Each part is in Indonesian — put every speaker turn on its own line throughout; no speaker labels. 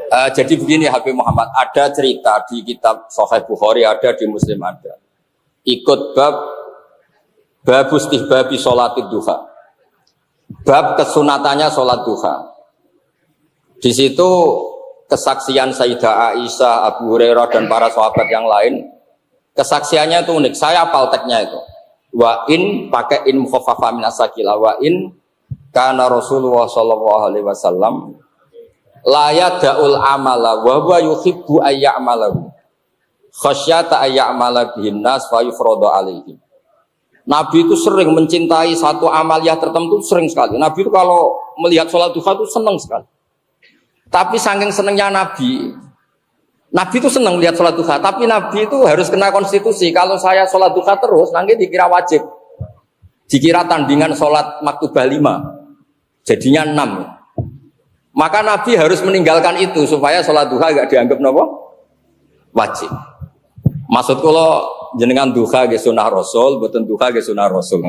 Jadi begini Habib Muhammad, ada cerita di kitab Sahih Bukhari, ada di Muslim ada. Ikut bab istihbabi sholatid duha. Bab kesunatannya sholat duha. Di situ kesaksian Sayyidah Aisyah, Abu Hurairah dan para sahabat yang lain. Kesaksiannya itu unik. Saya hafal teksnya itu. Wa in pakai in mukhaffafa min asakila wa in kana Rasulullah sallallahu alaihi wasallam la yada'ul amala wa huwa yuhibbu ay ya'malahu khasyata ay ya'mala bihin nas fa yufradu alaihim. Nabi itu sering mencintai satu amaliyah tertentu, sering sekali. Nabi itu kalau melihat sholat duha itu senang sekali. Tapi saking senangnya Nabi itu senang melihat sholat duha. Tapi Nabi itu harus kena konstitusi. Kalau saya sholat duha terus, nanti dikira wajib. Dikira tandingan sholat maktubah 5. Jadinya 6. Maka Nabi harus meninggalkan itu supaya sholat duha gak dianggap apa? Wajib. Maksud kalau jenengan duha ke sunnah Rasul, bukan duha ke sunnah Rasul.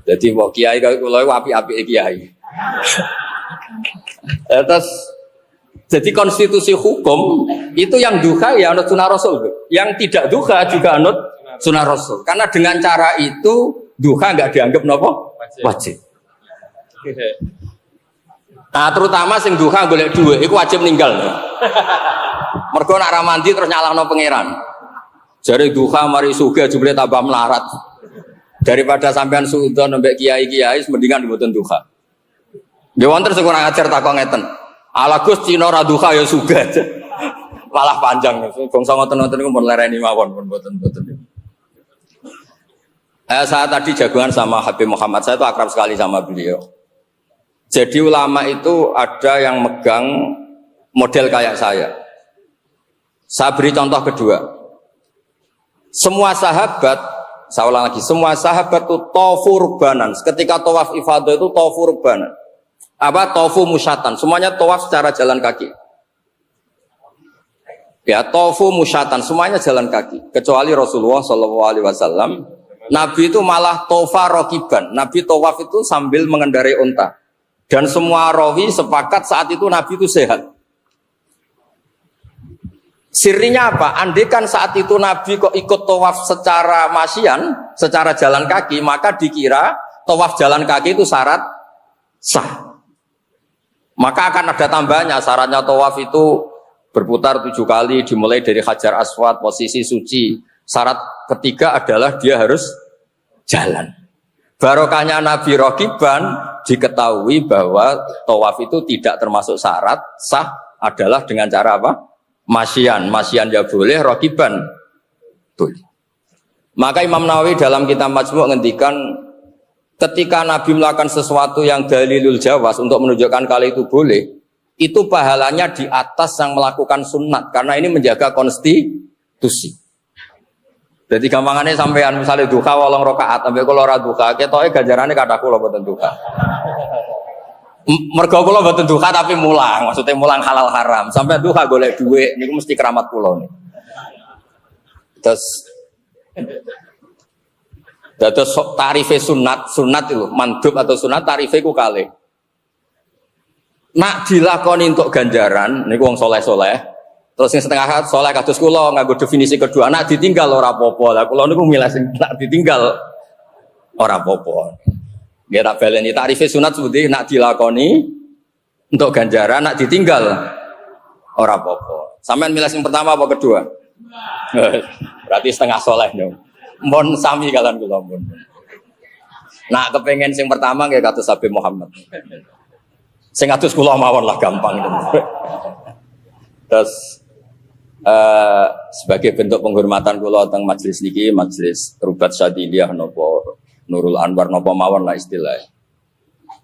Jadi mau kiai kalau api-api kiai. Terus jadi konstitusi hukum itu yang duha ya anut sunnah Rasul. Yang tidak duha juga anut sunnah Rasul. Karena dengan cara itu duha nggak dianggap apa? Wajib. Nah terutama sing duha golek duit, itu wajib ninggal. Mergo nak ra mandi terus nyalahno pangeran. Jare duha mari sugih jebule tambah melarat. Daripada sampean suudon mbek kiai-kiai mendingan mboten duha. Nggih wonten sing kurang ajar takok ngeten. Ala Gus Cina ra duha ya sugih. Malah panjang. Bangsa ngoten-ngoten niku mun lereni mawon pun mboten-mboten. Saya tadi jagungan sama Habib Muhammad, saya itu akrab sekali sama beliau. Jadi ulama itu ada yang megang model kayak saya. Saya beri contoh kedua. Semua sahabat, saya ulang lagi, semua sahabat itu tofu rubanan. Ketika tawaf ifadah itu tofu rubanan. Apa? Tofu musyatan. Semuanya tawaf secara jalan kaki. Ya, tofu musyatan. Semuanya jalan kaki. Kecuali Rasulullah SAW. Nabi itu malah tofa rokiban. Nabi tawaf itu sambil mengendarai unta. Dan semua rawi sepakat saat itu Nabi itu sehat. Sirinya apa? Andaikan saat itu Nabi kok ikut tawaf secara masyian, secara jalan kaki, maka dikira tawaf jalan kaki itu syarat sah. Maka akan ada tambahnya, syaratnya tawaf itu berputar 7 kali, dimulai dari Hajar Aswad, posisi suci. Syarat ketiga adalah dia harus jalan. Barokahnya Nabi Rokiban diketahui bahwa tawaf itu tidak termasuk syarat sah adalah dengan cara apa? Masyian ya boleh, Rokiban boleh. Maka Imam Nawawi dalam kitab Majmu' ngendikan ketika Nabi melakukan sesuatu yang dalilul jawaz untuk menunjukkan kalau itu boleh, itu pahalanya di atas yang melakukan sunat karena ini menjaga konstitusi. Jadi gampangannya sampean misalnya duha 8 rakaat, sampai kalau ora duha, ketoke ganjarane kathah kula mboten duha. Mergo kula mboten duha tapi mulang, maksudnya mulang halal haram. Sampai duha golek dhuwit niku mesti keramat kula niku. Terus tarife sunat itu mandub atau sunat tarife ku kalih. Nak dilakoni untuk ganjaran niku wong saleh-saleh. Terus yang setengah soleh kados kula nganggo definisi kedua, nak ditinggal ora apa-apa. Lah kula niku milih sing nak ditinggal ora apa-apa. Nggih tak baleni tarife sunat seperti nak dilakoni untuk ganjaran, nak ditinggal ora apa-apa. Sampeyan milih sing pertama apa kedua? Berarti setengah soleh dong. Mun sami kalian kula pun. Nak kepengen sing pertama nggih kados Habib Muhammad. Sing kados kula mawon lah gampang. Terus sebagai bentuk penghormatan kula teng majelis niki, majelis Rubat Syadiliyah napa Nurul Anwar napa mawon lah istilah.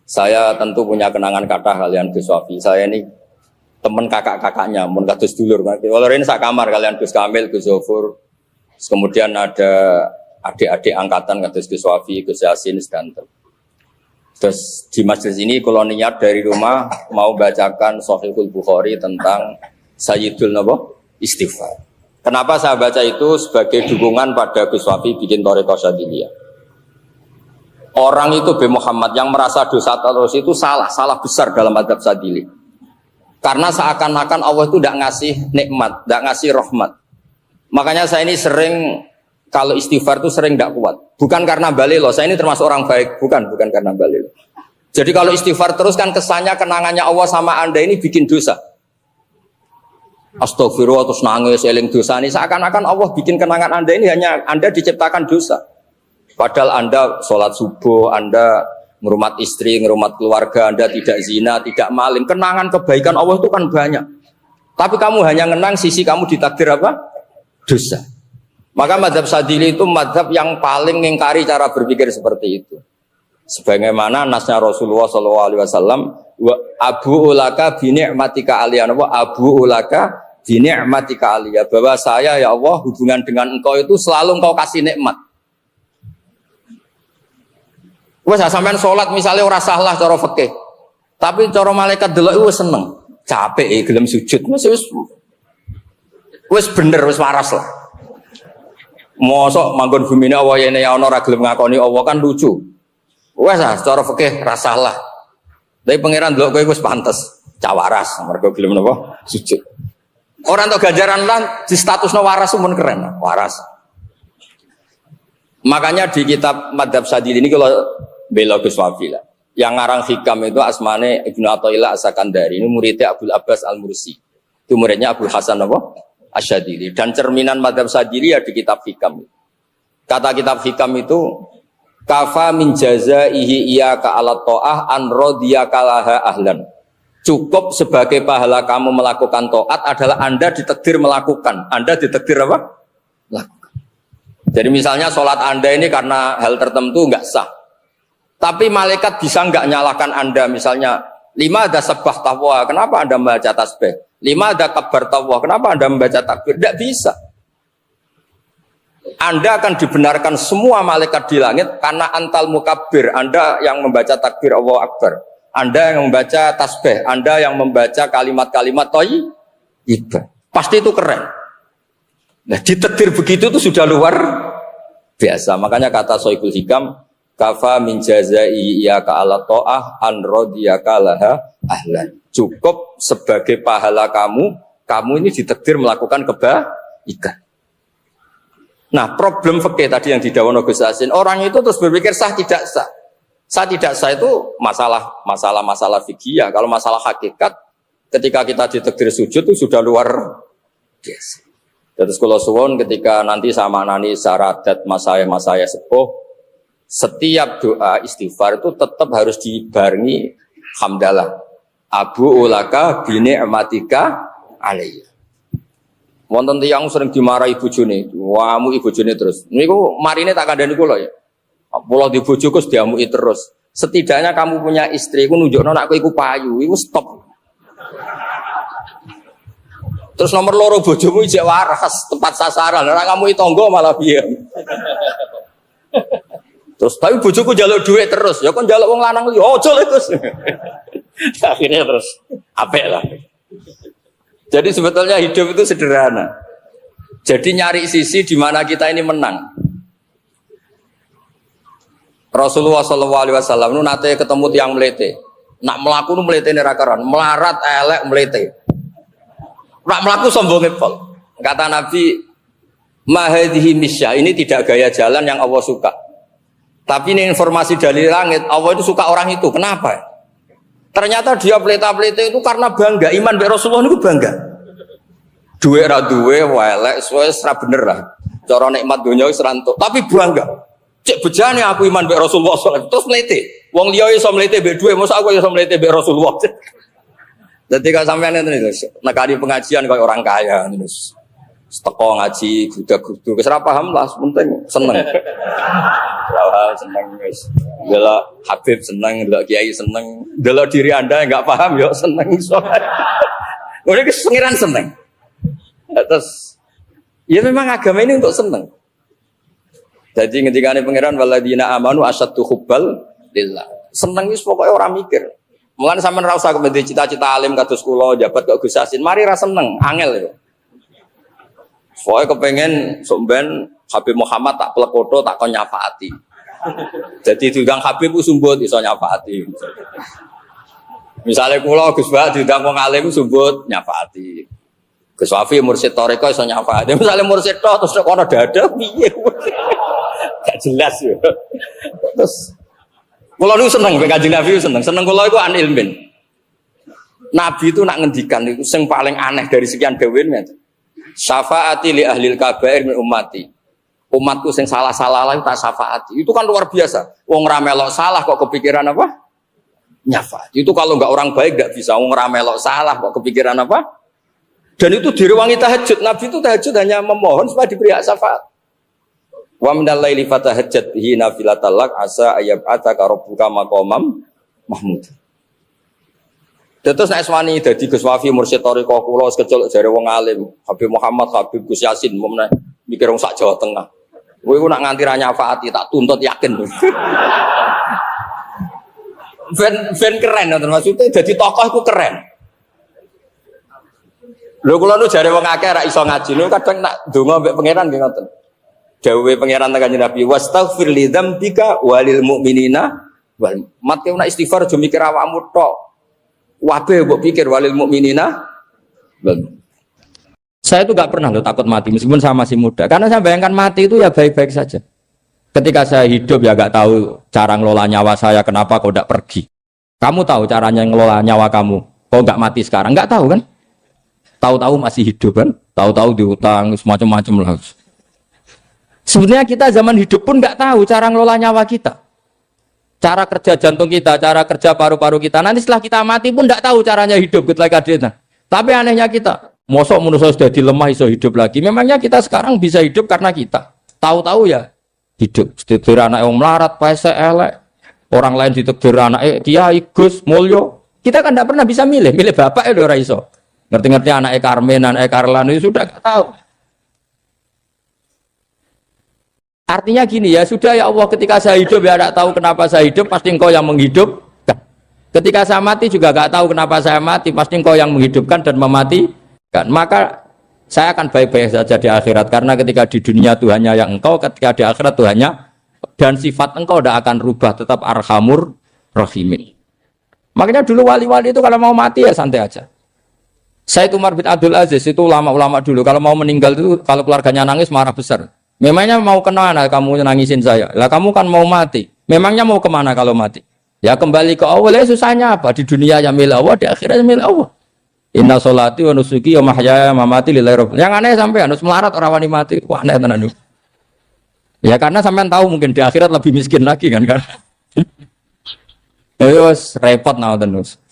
Saya tentu punya kenangan kathah kalian Gus Wafi. Saya ini teman kakak-kakaknya, mun kados dulur. Kalau ini sak kamar kalian Gus Kamil, Gus Zofur. Kemudian ada adik-adik angkatan kados Gus Wafi, Gus Yasin sedanten. Terus di majelis ini kula niat dari rumah mau bacakan Sahihul Bukhari tentang Sayyidul Nabo Istighfar. Kenapa saya baca itu sebagai dukungan pada Gus Wafi bikin Thariqah Syadiliyah. Orang itu B. Muhammad yang merasa dosa terus itu salah besar dalam adab Syadili. Karena seakan-akan Allah itu tidak ngasih nikmat, tidak ngasih rahmat. Makanya saya ini sering kalau istighfar itu sering tidak kuat. Bukan karena balilo, saya ini termasuk orang baik, bukan karena balilo. Jadi kalau istighfar terus kan kesannya kenangannya Allah sama Anda ini bikin dosa. Astagfirullah terus nangis eling dosa ini seakan-akan Allah bikin kenangan Anda ini hanya Anda diciptakan dosa. Padahal Anda sholat subuh, Anda ngurmat istri, ngurmat keluarga, Anda tidak zina, tidak maling. Kenangan kebaikan Allah itu kan banyak. Tapi kamu hanya ngenang sisi kamu ditakdir apa? Dosa. Maka mazhab Sadili itu mazhab yang paling mengingkari cara berpikir seperti itu. Sebagaimana nasnya Rasulullah SAW, Abu ulaka bini'matika aliyah, Abu ulaka bini'matika aliyah, bahwa saya ya Allah hubungan dengan engkau itu selalu engkau kasih nikmat. Wes sampean sholat misalnya ora salah cara fikih. Tapi cara malaikat delok wis seneng. Capek gelem sujud. Wis bener wis waras lah. Mosok manggon bumine Allah yene ya ana ora gelem ngakoni Allah kan lucu. Wes cara fikih ra salah. Tapi pangeran delok kowe wis pantes. Cawaras mergo gelem napa? Sujud. Ora entuk ganjaran lan di statusno waras pun keren. Waras. Makanya di kitab Madhab Sadili ini kalau Bela Gus Wafila yang ngarang hikam itu asmane Ibnu Athaillah As-Sakandari, ini muridnya Abdul Abbas Al-Mursi, itu muridnya Abdul Hasan apa? Asyadili. Dan cerminan Madhab Sadili ya di kitab hikam. Kata kitab hikam itu kafa min jazaihi iyyaka ala ta'ah an radiyaka laha ahlan. Cukup sebagai pahala kamu melakukan taat adalah Anda ditakdir melakukan. Anda ditakdir apa? Lakukan. Jadi misalnya sholat Anda ini karena hal tertentu enggak sah. Tapi malaikat bisa enggak nyalakan Anda, misalnya 5 ada sebah taqwa, kenapa Anda membaca tasbih? 5 ada kabar taqwa, kenapa Anda membaca takbir? Tidak bisa. Anda akan dibenarkan semua malaikat di langit karena antal mukabbir, Anda yang membaca takbir Allahu Akbar, Anda yang membaca tasbih, Anda yang membaca kalimat-kalimat thayyibah. Pasti itu keren. Nah, ditakdir begitu itu sudah luar biasa. Makanya kata Sohibul Hikam, kafa min jazai iyyaka ala ta'ah an radiyaka laha ahlan. Cukup sebagai pahala kamu ini ditakdir melakukan kebaikan. Nah, problem fikih tadi yang didhawuhna Gus Hasin, orang itu terus berpikir sah tidak sah. Sah tidak sah itu masalah fikih. Kalau masalah hakikat, ketika kita ditakdir sujud itu sudah luar biasa. Terus kalau suwun ketika nanti sama nani saradat masaya sepuh, setiap doa istighfar itu tetap harus dibarengi hamdalah. Abu ulaka bini'matika alayya. Wonten tiyang sering dimarahi bojone, wamu bojone terus. Niku marine tak kandhani kula ya. Kula di bojoku diamuki terus. Setidaknya kamu punya istri, iku nunjukno nek kowe iku payu, iku stop. Terus nomor loro bojomu ijek waras, tepat sasaran. Ora kamu tangga malah piye. Terus tapi bojoku njaluk duit terus, ya kon njaluk wong lanang liya, aja lho Gus. Akhirnya terus apik lah. Jadi sebetulnya hidup itu sederhana. Jadi nyari sisi di mana kita ini menang. Rasulullah SAW nu nate ketemu tiang melete. Nak melaku nu meletene ra karuan, melarat elek melete. Nak melaku sombonge pol. Kata Nabi, "Ma hadhihi misya." Ini tidak gaya jalan yang Allah suka. Tapi ini informasi dari langit, Allah itu suka orang itu. Kenapa? Ternyata dia pelita-pelita itu karena bangga. Iman be Rasulullah itu bangga. Duwe ra duwe welek wis ra bener lah. Cara nikmat donya wis rantuk, tapi bangga. Cek bejane aku iman be Rasulullah sallallahu alaihi wasallam. Terus mlete. Wong liya iso mlete be duwe, mosok aku iso mlete be Rasulullah. Dadi kok sampean ngene iki, nekani pengajian kaya orang kaya terus. Teko ngaji gudak-guduk wis ora paham lah, penting seneng. Ora seneng wis. Delok Habib seneng, delok Kiai seneng, delok diri Anda enggak paham ya seneng iso. Ngono iki pengiran seneng. Terus ya memang agama ini untuk seneng. Jadi ngendikane pengiran waladina amanu asyaddu hubbal lillah. Seneng wis pokoke ora mikir. Mulane sampean ora usah kepengin cita-cita alim kados kula jabat kok Gus Hasin, mari ra seneng, angel ya. Soalnya kepengen somben Habib Muhammad tak pelekoto tak kon nyafaati. Jadi tukang Habib ku sumbut iso nyafaati. Misalnya kula Gus Bah diundang wong alim sumbut nyafaati. Gus Wafi mursyid toriko iso nyafaati. Misalnya mursyid tok terus kono dada piye. Gak jelas ya. Terus kula niku seneng Kanjeng Nabi seneng kula iku an ilmin. Nabi itu nak ngendikan itu sing paling aneh dari sekian dawuhe ngene. Syafaati li ahlil kabair min ummati. Umatku sing salah-salah tak syafaati. Itu kan luar biasa. Wong ra melok salah kok kepikiran apa? Nyafaat. Itu kalau enggak orang baik enggak bisa wong ra melok salah kok kepikiran apa? Dan itu direwangi tahajud. Nabi itu tahajud hanya memohon supaya diberi hak syafaat. Wa minal laili fatahajjat bihi nafilatan lak asa ayyab'ataka rabbuka maqamam mahmud. Terus nek swani dadi Gus Wafi mursyid thariqah kula sekecil jare wong alim, Habib Muhammad, Habib Gus Yasin, momne mikir wong sak Jawa Tengah. Kowe iku nak nganti ra nyafaati tak tuntut yakin. Ben keren to maksudnya dadi tokoh iku keren. Lho kula nu jare wong akeh ra iso ngaji niku kadang nak donga mbek pangeran nggih ngoten. Dawuhe pangeran tekan Nabi wastaghfir li dzambika walil mu'minina wal mat ke nak istighfar aja mikir awakmu tok. Wabe mbok pikir walil mu'minina wal. Saya itu gak pernah loh takut mati meskipun saya masih muda karena saya bayangkan mati itu ya baik-baik saja. Ketika saya hidup ya gak tahu cara ngelola nyawa saya kenapa kok tidak pergi. Kamu tahu caranya ngelola nyawa kamu kok gak mati sekarang? Gak tahu kan? Tahu-tahu masih hidup kan? Tahu-tahu diutang semacam-macam lah. Sebenarnya kita zaman hidup pun gak tahu cara ngelola nyawa kita. Cara kerja jantung kita, cara kerja paru-paru kita. Nanti setelah kita mati pun gak tahu caranya hidup ketika kita. Tapi anehnya kita, mosok manusia sudah dilemah iso hidup lagi. Memangnya kita sekarang bisa hidup karena kita. Tahu-tahu ya hidup. Ditekdir anak yang melarat, paese elek. Orang lain ditekdir anak Kiai Gus Mulyo. Kita kan tidak pernah bisa milih bapak itu ora iso. Ngerti-ngerti anak Karmen, anak Karlan itu sudah gak tahu. Artinya gini ya, sudah ya Allah ketika saya hidup ya tidak tahu kenapa saya hidup, pasti engkau yang menghidupkan. Ketika saya mati juga gak tahu kenapa saya mati, pasti engkau yang menghidupkan dan mematikan. Maka saya akan baik-baik saja di akhirat karena ketika di dunia Tuhannya yang engkau, ketika di akhirat Tuhannya dan sifat engkau tidak akan rubah, tetap arhamur rahimin. Makanya dulu wali-wali itu kalau mau mati ya santai aja. Said Umar bin Abdul Aziz itu ulama-ulama dulu kalau mau meninggal itu kalau keluarganya nangis marah besar. Memangnya mau kemana kamu nangisin saya? Lah kamu kan mau mati. Memangnya mau kemana kalau mati? Ya kembali ke Allah. Susahnya apa? Di dunia ya milik Allah, di akhirat milik Allah. Inna sholati wa nusuki wa mahyaya wa mamati lillahi rabbil. Yang aneh sampai harus melarat orang wani mati. Wah aneh tenan. Ya karena sampean tahu mungkin di akhirat lebih miskin lagi kan. Terus repot nah terus.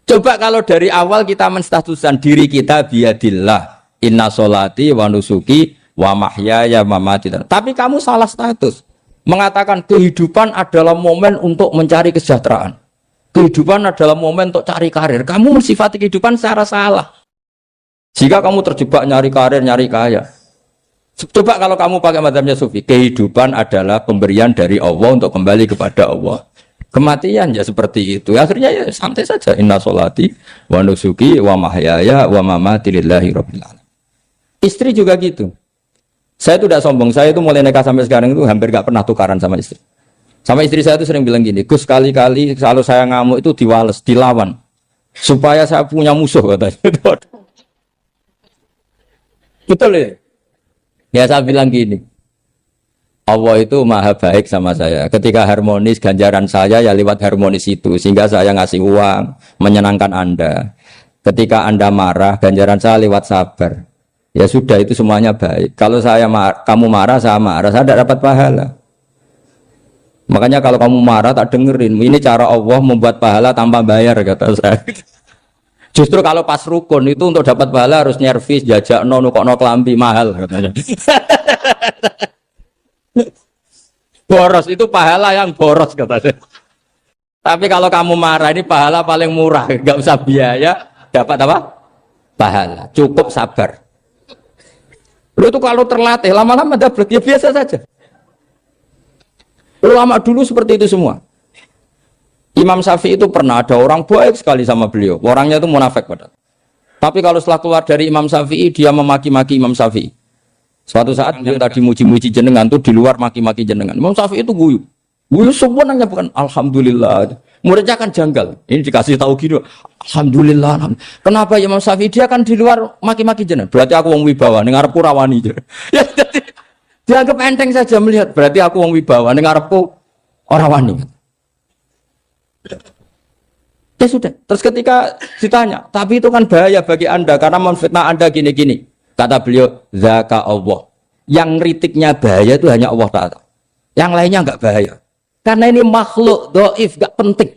Coba kalau dari awal kita menstatuskan diri kita biadillah. Inna sholati wa nusuki wa mahyaya wa mamati. Tapi kamu salah status. Mengatakan kehidupan adalah momen untuk mencari kesejahteraan. Kehidupan adalah momen untuk cari karir. Kamu mensifati kehidupan secara salah. Jika kamu terjebak nyari karir, nyari kaya. Coba kalau kamu pakai mazhabnya Sufi, kehidupan adalah pemberian dari Allah untuk kembali kepada Allah. Kematian ya seperti itu. Akhirnya ya santai saja. Inna sholati wa nusuki wa mahyaya wa mamati lillahi rabbil alamin. Istri juga gitu. Saya itu tidak sombong, saya itu mulai nikah sampai sekarang itu hampir gak pernah tukaran sama istri. Sama istri saya itu sering bilang gini, Gus kali-kali kalau saya ngamuk itu diwales, dilawan. Supaya saya punya musuh katanya. Betul ya? Ya saya bilang gini, Allah itu maha baik sama saya. Ketika harmonis, ganjaran saya ya lewat harmonis itu. Sehingga saya ngasih uang, menyenangkan Anda. Ketika Anda marah, ganjaran saya lewat sabar. Ya sudah itu semuanya baik. Kalau kamu marah, saya tidak dapat pahala. Makanya kalau kamu marah tak dengerin. Ini cara Allah membuat pahala tanpa bayar kata saya. Justru kalau pas rukun itu untuk dapat pahala harus nyervis, jajak nukokno kelambi mahal katanya. Boros itu pahala yang boros katanya. Tapi kalau kamu marah ini pahala paling murah, nggak usah biaya, dapat apa? Pahala. Cukup sabar. Lu itu kalau terlatih lama-lama dapat ya biasa saja. Ulama dulu seperti itu semua. Imam Syafi'i itu pernah ada orang baik sekali sama beliau. Orangnya itu munafik padahal. Tapi kalau setelah keluar dari Imam Syafi'i dia memaki-maki Imam Syafi'i. Suatu saat dia tadi muji-muji jenengan tuh di luar maki-maki jenengan. Imam Syafi'i itu guyu. Guyu sebenarnya bukan alhamdulillah.
Muridnya kan janggal. Ini dikasih tahu gitu. Alhamdulillah. Kenapa ya Imam Syafi'i? Dia kan di luar maki-maki jenengan. Berarti aku wong wibawa ning ngarepku rawani. Ya jadi dianggap enteng saja melihat. Berarti aku wong wibawa ning ngarepku ora wani. Ya sudah. Terus ketika ditanya, tapi itu kan bahaya bagi Anda karena memfitnah Anda gini-gini. Kata beliau, zaka Allah. Yang kritiknya bahaya itu hanya Allah Ta'ala. Yang lainnya enggak bahaya. Karena ini makhluk dhaif, enggak penting.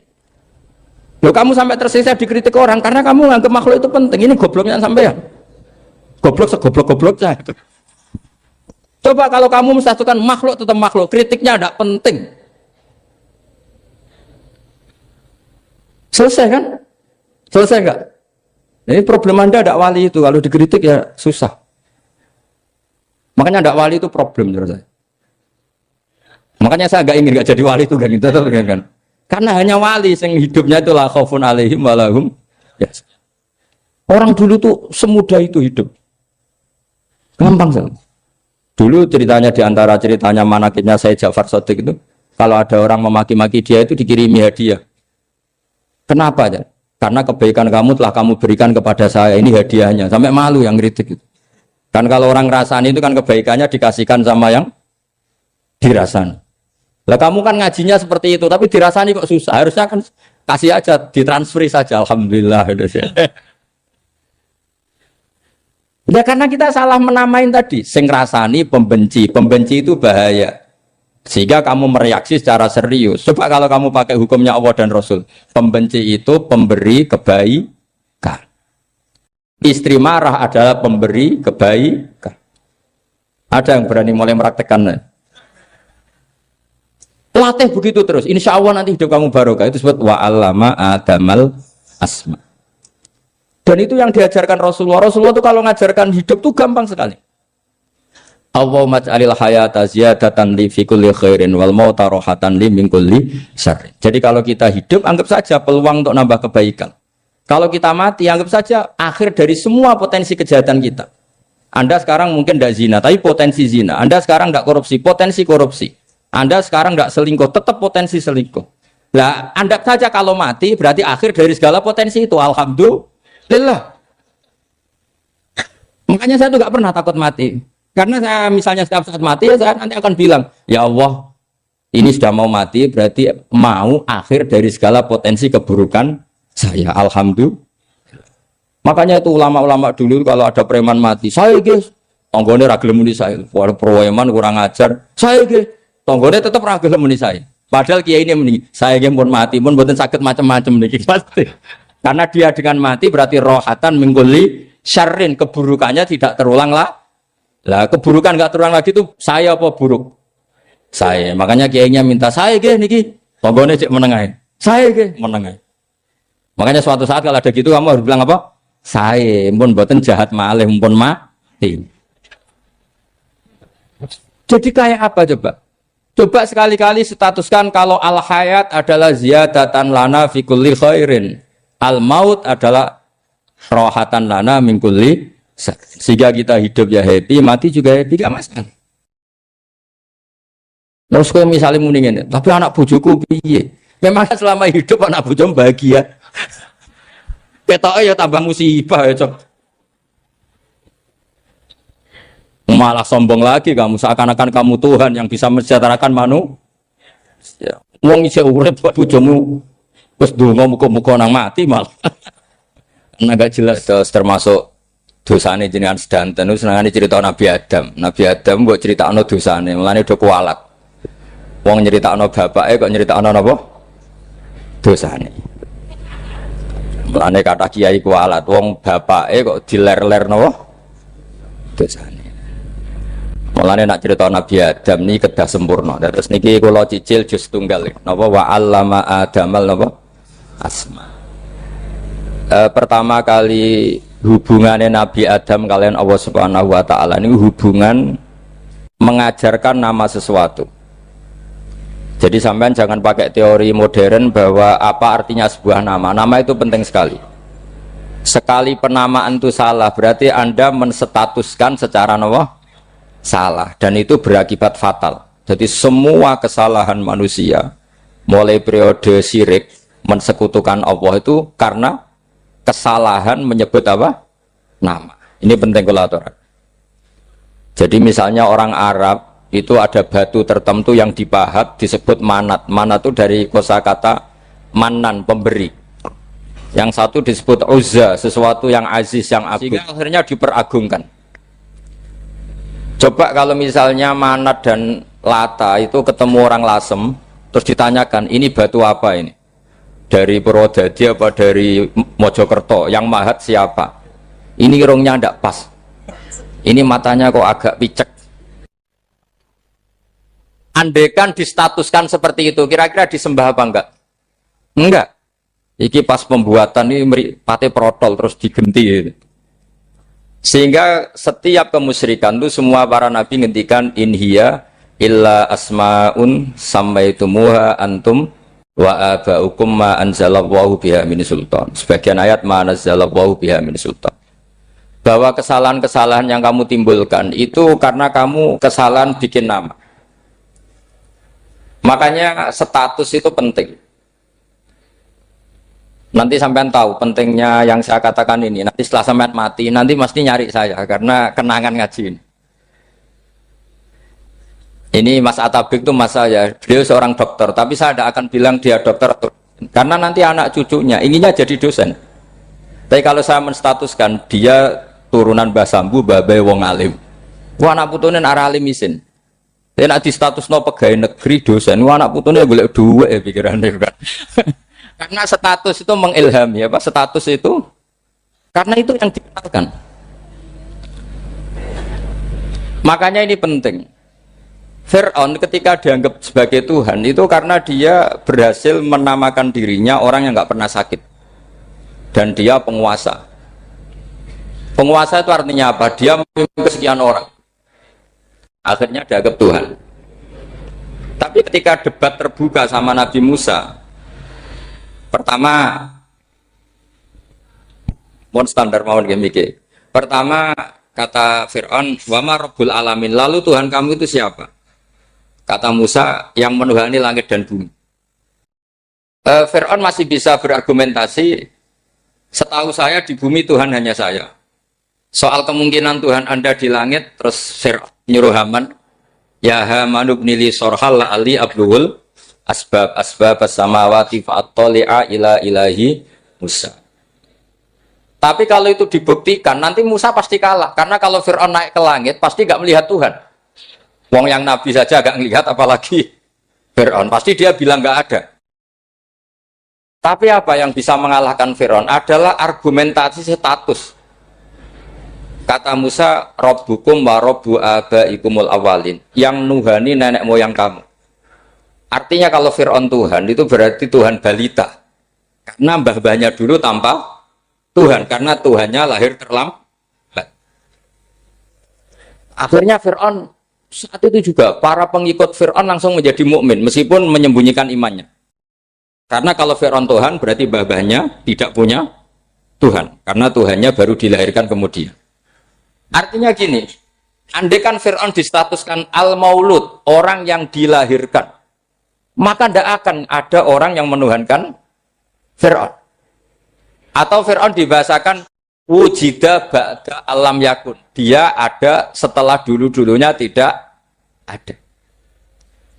Loh, kamu sampai tersiksa dikritik orang karena kamu nganggap makhluk itu penting. Ini gobloknya sampean. Goblok segoblok-gobloknya. Coba kalau kamu mensatukan makhluk tetap makhluk, kritiknya enggak penting. Selesai kan? Selesai enggak? Ini problem Anda ada wali itu, kalau dikritik ya susah. Makanya ada wali itu problem menurut saya. Makanya saya enggak ingin enggak jadi wali itu kan. Karena hanya wali yang hidupnya itu la khaufun alaihim walahum. Ya. Orang dulu tuh semudah itu hidup. Gampang sekali. Dulu ceritanya di antara ceritanya manakibnya Sayyid Ja'far Shadiq itu, kalau ada orang memaki-maki dia itu dikirimi hadiah. Kenapa ya? Karena kebaikan kamu telah kamu berikan kepada saya, ini hadiahnya. Sampai malu yang kritik itu. Kan kalau orang rasani itu kan kebaikannya dikasihkan sama yang dirasani. Lah kamu kan ngajinya seperti itu, tapi dirasani kok susah. Harusnya kan kasih aja, ditransferi saja. Alhamdulillah. Ya karena kita salah menamain tadi. Sing rasani pembenci. Pembenci itu bahaya. Sehingga kamu mereaksi secara serius. Coba kalau kamu pakai hukumnya Allah dan Rasul. Pembenci itu pemberi kebaikan. Istri marah adalah pemberi kebaikan. Ada yang berani mulai meraktekannya? Latih begitu terus. Insya Allah nanti hidup kamu barokah. Itu disebut wa'allama adamal asma. Dan itu yang diajarkan Rasulullah. Rasulullah itu kalau ngajarkan hidup itu gampang sekali. Allahumma ja'alil hayata ziyadatan li fi kulli khairin wal mauta rohatan li min kulli syarrin. Jadi kalau kita hidup, anggap saja peluang untuk nambah kebaikan. Kalau kita mati, anggap saja akhir dari semua potensi kejahatan kita. Anda sekarang mungkin tidak zina, tapi potensi zina. Anda sekarang tidak korupsi, potensi korupsi. Anda sekarang tidak selingkuh, tetap potensi selingkuh. Nah, anggap saja kalau mati, berarti akhir dari segala potensi itu. Alhamdulillah. Makanya saya tuh nggak pernah takut mati. Karena saya misalnya setiap saat mati, ya saya nanti akan bilang, ya Allah, ini sudah mau mati, berarti mau akhir dari segala potensi keburukan saya. Alhamdulillah. Makanya itu ulama-ulama dulu kalau ada preman mati, saya guys, tonggone ragil muni saya, preman kurang ajar, saya guys, tonggone tetap ragil muni saya. Padahal kiai ini muni, saya guys pun mati, pun buatan sakit macam-macam nih, pasti. Karena dia dengan mati berarti rohatan mengguli syarrin, keburukannya tidak terulang lah. Lah keburukan nggak terulang lagi itu saya apa buruk? Saya. Makanya kiainya minta saya ge niki tonggone cek menengahin. Saya ge menengahin. Makanya suatu saat kalau ada gitu kamu harus bilang apa? Saya pun buatan jahat malih pun mati. Jadi kayak apa coba? Coba sekali-kali statuskan kalau al hayat adalah ziyadatan lana fi kulli khairin. Al maut adalah rohatan lana min kulli. Sehingga kita hidup ya happy, mati juga happy, gak masalah. Terus kalau misalnya mendingin, tapi anak bojoku piye? Memang selama hidup anak bojomu bahagia. Ketoknya ya tambah musibah ya cok. Malah sombong lagi kamu, seakan-akan kamu Tuhan yang bisa mensejahterakan manusia. Wong isih urip buat bojomu, terus donga muga-muga nang mati malah. Agak jelas termasuk dosane jenengan sedanten niku senengane cerita Nabi Adam. Nabi Adam mbok critakno dosane, mulane do kualat. Wong nyeritakno bapake kok nyeritakno napa? Dosane. Mulane kata kiai kualat, wong bapake kok diler-ler napa? Dosane. Mulane nak cerita Nabi Adam niki kedah sempurna. Terus niki kula cicil juz tunggal napa wa 'allama Adamal napa? Asma. Pertama kali hubungannya Nabi Adam kalian Allah Subhanahu wa Ta'ala ini hubungan mengajarkan nama sesuatu. Jadi sampean jangan pakai teori modern bahwa apa artinya sebuah nama. Nama itu penting sekali. Sekali penamaan itu salah, berarti Anda menstatuskan secara salah, dan itu berakibat fatal. Jadi semua kesalahan manusia, mulai periode syirik, mensekutukan Allah itu karena kesalahan menyebut apa? Nama. Ini penting kalau aturan. Jadi misalnya orang Arab itu ada batu tertentu yang dipahat disebut manat. Manat itu dari kosakata manan, pemberi. Yang satu disebut uzza, sesuatu yang aziz, yang agung. Sehingga akhirnya diperagungkan. Coba kalau misalnya Manat dan Lata itu ketemu orang Lasem, terus ditanyakan, ini batu apa ini? Dari Purwodadi apa dari Mojokerto? Yang mahat siapa? Ini irungnya tidak pas. Ini matanya kok agak picek. Andekan distatuskan seperti itu, kira-kira disembah apa enggak? Enggak. Iki pas pembuatan ini pate protol terus digenti. Sehingga setiap kemusyrikan itu semua para nabi ngendikan inhiya illa asmaun sammaitumuha antum wa abaukum ma anzalallahu biha min sultan. Sebagian ayat ma anzalallahu biha min sultan. Bahwa kesalahan-kesalahan yang kamu timbulkan itu karena kamu kesalahan bikin nama. Makanya status itu penting. Nanti sampean tahu pentingnya yang saya katakan ini. Nanti setelah sampean mati, nanti mesti nyari saya karena kenangan ngaji ini. Ini Mas Atabik itu mas saya, beliau seorang dokter, tapi saya tidak akan bilang dia dokter karena nanti anak cucunya inginnya jadi dosen. Tapi kalau saya menstatuskan dia turunan Mbah Sambu, babai wong alim. Wah anak putune arah alim isin. Dia nak di status no pegawai negeri dosen. Wah anak putune golek duit pikirannya kan. Karena status itu mengilhami apa? Status itu karena itu yang dikenalkan. Makanya ini penting. Fir'aun ketika dianggap sebagai Tuhan itu karena dia berhasil menamakan dirinya orang yang nggak pernah sakit dan dia penguasa. Penguasa itu artinya apa? Dia memimpin kesekian orang. Akhirnya dianggap Tuhan. Tapi ketika debat terbuka sama Nabi Musa, pertama, mohon standar mohon gemike. Pertama kata Fir'aun, wama Rabbul Alamin. Lalu Tuhan kamu itu siapa? Kata Musa, yang menuhani langit dan bumi. Fir'aun masih bisa berargumentasi. Setahu saya di bumi Tuhan hanya saya. Soal kemungkinan Tuhan Anda di langit, terus Fir'aun nyuruh Haman, ya Haman ibnili sorhal la'ali abluhul asbab as-samawati fa'attali'a ila ilahi Musa. Tapi kalau itu dibuktikan, nanti Musa pasti kalah. Karena kalau Fir'aun naik ke langit, pasti gak melihat Tuhan. Wong yang Nabi saja gak melihat, apalagi Fir'aun. Pasti dia bilang gak ada. Tapi apa yang bisa mengalahkan Fir'aun adalah argumentasi status. Kata Musa, Rabbukum wa Rabbu abaikumul awalin. Yang nuhani nenek moyang kamu. Artinya kalau Fir'aun Tuhan, itu berarti Tuhan balita. Karena mbah-mbahnya dulu tanpa Tuhan. Karena Tuhannya lahir terlambat. Akhirnya Fir'aun, saat itu juga, para pengikut Fir'aun langsung menjadi mukmin meskipun menyembunyikan imannya. Karena kalau Fir'aun Tuhan, berarti mbah-mbahnya tidak punya Tuhan. Karena Tuhannya baru dilahirkan kemudian. Artinya gini, andaikan Fir'aun distatuskan al-maulud, orang yang dilahirkan, maka tidak akan ada orang yang menuhankan Fir'aun. Atau Fir'aun dibahasakan wujida ba'da alam yakun. Dia ada setelah dulu-dulunya tidak ada.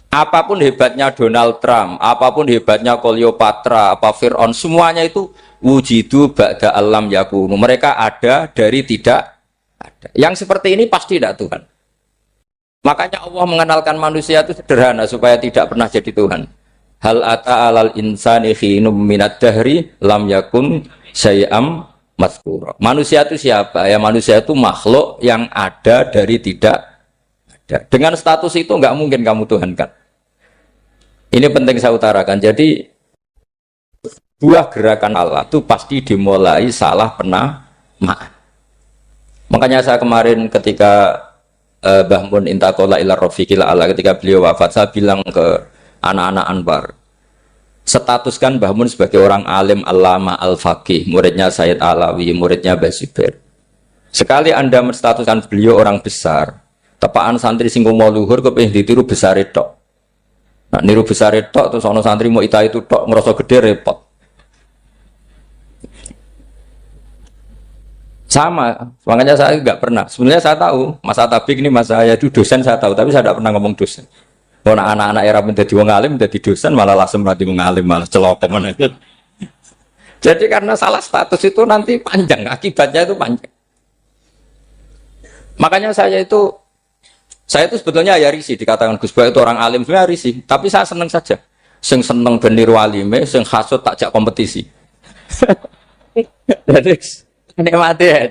Apapun hebatnya Donald Trump, apapun hebatnya Cleopatra, apa Fir'aun, semuanya itu wujidu ba'da alam yakun. Mereka ada dari tidak ada. Yang seperti ini pasti tidak Tuhan. Makanya Allah mengenalkan manusia itu sederhana supaya tidak pernah jadi Tuhan. Hal ata alal insani khinum minad dahri lam yakun syai'am mazkura. Manusia itu siapa? Ya manusia itu makhluk yang ada dari tidak ada. Dengan status itu nggak mungkin kamu Tuhan kan. Ini penting saya utarakan. Jadi buah gerakan Allah itu pasti dimulai salah penamaan. Makanya saya kemarin ketika Mbah Mun intakola ila rofiqil ala, ketika beliau wafat, saya bilang ke anak-anak Anwar, statuskan Mbah Mun sebagai orang alim, alama, al-faqih, muridnya Sayyid Alawi, muridnya Mbah Zubair. Sekali Anda menstatuskan beliau orang besar, tepaan santri singgung mau luhur kepengin ditiru besar itu. Nah, niru besar itu terus ono santri mau ita itu tok ngerasa gede repot. Sama, makanya saya nggak pernah. Sebenarnya saya tahu, Mas Atabik ini Mas saya itu dosen saya tahu, tapi saya tidak pernah ngomong dosen. Kalau anak-anak era menjadi wong alim, menjadi dosen malah langsung menjadi wong alim, malah celokong. Jadi karena salah status itu nanti panjang, akibatnya itu panjang. Makanya saya itu sebetulnya ya risih dikatakan Gus Bak itu orang alim, sebenarnya risih. Tapi saya seneng saja. Sing seneng benir walime, sing hasut takjak kompetisi. Jadi nikmati ya.